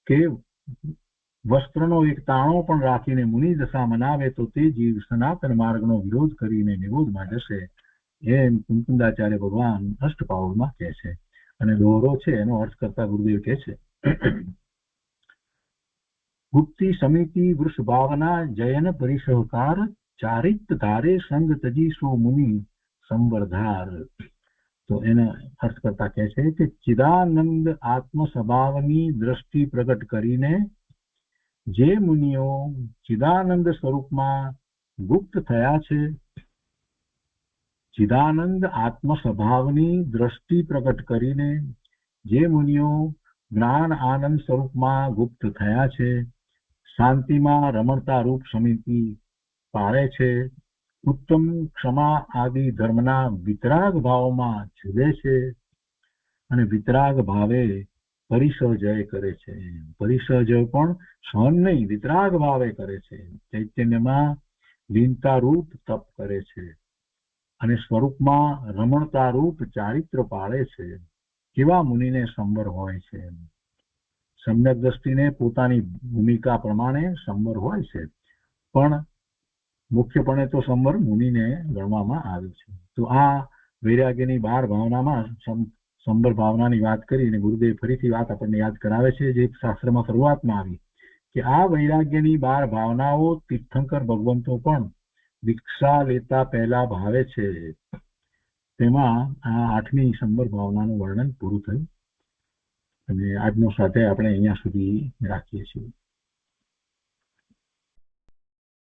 કે વસ્ત્રનો એક તાણો પણ રાખીને મુનિ દશા મનાવે તો તે જીવ સનાતન માર્ગનો વિરોધ કરીને નિરોધમાં જશે. એમ કુંકુંદાચાર્ય ભગવાન અષ્ટપાઉલમાં કહે છે. અને દોહરો છે એનો અર્થ કરતા ગુરુદેવ કહે છે, ગુપ્તિ સમિતિ વૃષ ભાવના જયન પરિસહકાર ચારિત ધારે સંગ તજી સો મુનિ સંવર્ધાર. તો એના અર્થ કરતા કહે છે કે ચિદાનંદ આત્મ સ્વભાવની દ્રષ્ટિ પ્રગટ કરીને જે મુનિઓ ચિદાનંદ સ્વરૂપમાં ગુપ્ત થયા છે, ચિદાનંદ આત્મ સ્વભાવની દ્રષ્ટિ પ્રગટ કરીને જે મુનિઓ જ્ઞાન આનંદ સ્વરૂપમાં ગુપ્ત થયા છે, શાંતિમાં રમણતા રૂપ સમિતિ પાળે છે, ઉત્તમ ક્ષમા આદિ ધર્મના વિતરાગ ભાવમાં ઝૂલે છે અને વિતરાગ ભાવે પરિસજય કરે છે. પરિસજય પણ સહન નહીં, વિતરાગ ભાવે કરે છે. ચૈતન્યમાં લીનતા રૂપ તપ કરે છે અને સ્વરૂપમાં રમણતા રૂપ ચારિત્ર પાળે છે કેવા મુનિને સંવર હોય છે. સમ્યક દ્રષ્ટિને પોતાની ભૂમિકા પ્રમાણે સંવર હોય છે, પણ મુખ્યપણે તો સંવર મુનિને ગણવામાં આવે છે. તો આ વૈરાગ્યની 12 ભાવનામાં સંવર ભાવનાની વાત કરીને ગુરુદેવ ફરીથી વાત આપણને યાદ કરાવે છે, જે શાસ્ત્રમાં શરૂઆતમાં આવી કે આ વૈરાગ્યની 12 ભાવનાઓ તીર્થંકર ભગવંતો પણ દીક્ષા લેતા પહેલા ભાવે છે. તેમાં આ 8મી સંવર ભાવનાનું વર્ણન પૂરું થયું અને આજનો સાથે આપણે અહીંયા સુધી રાખીએ છીએ.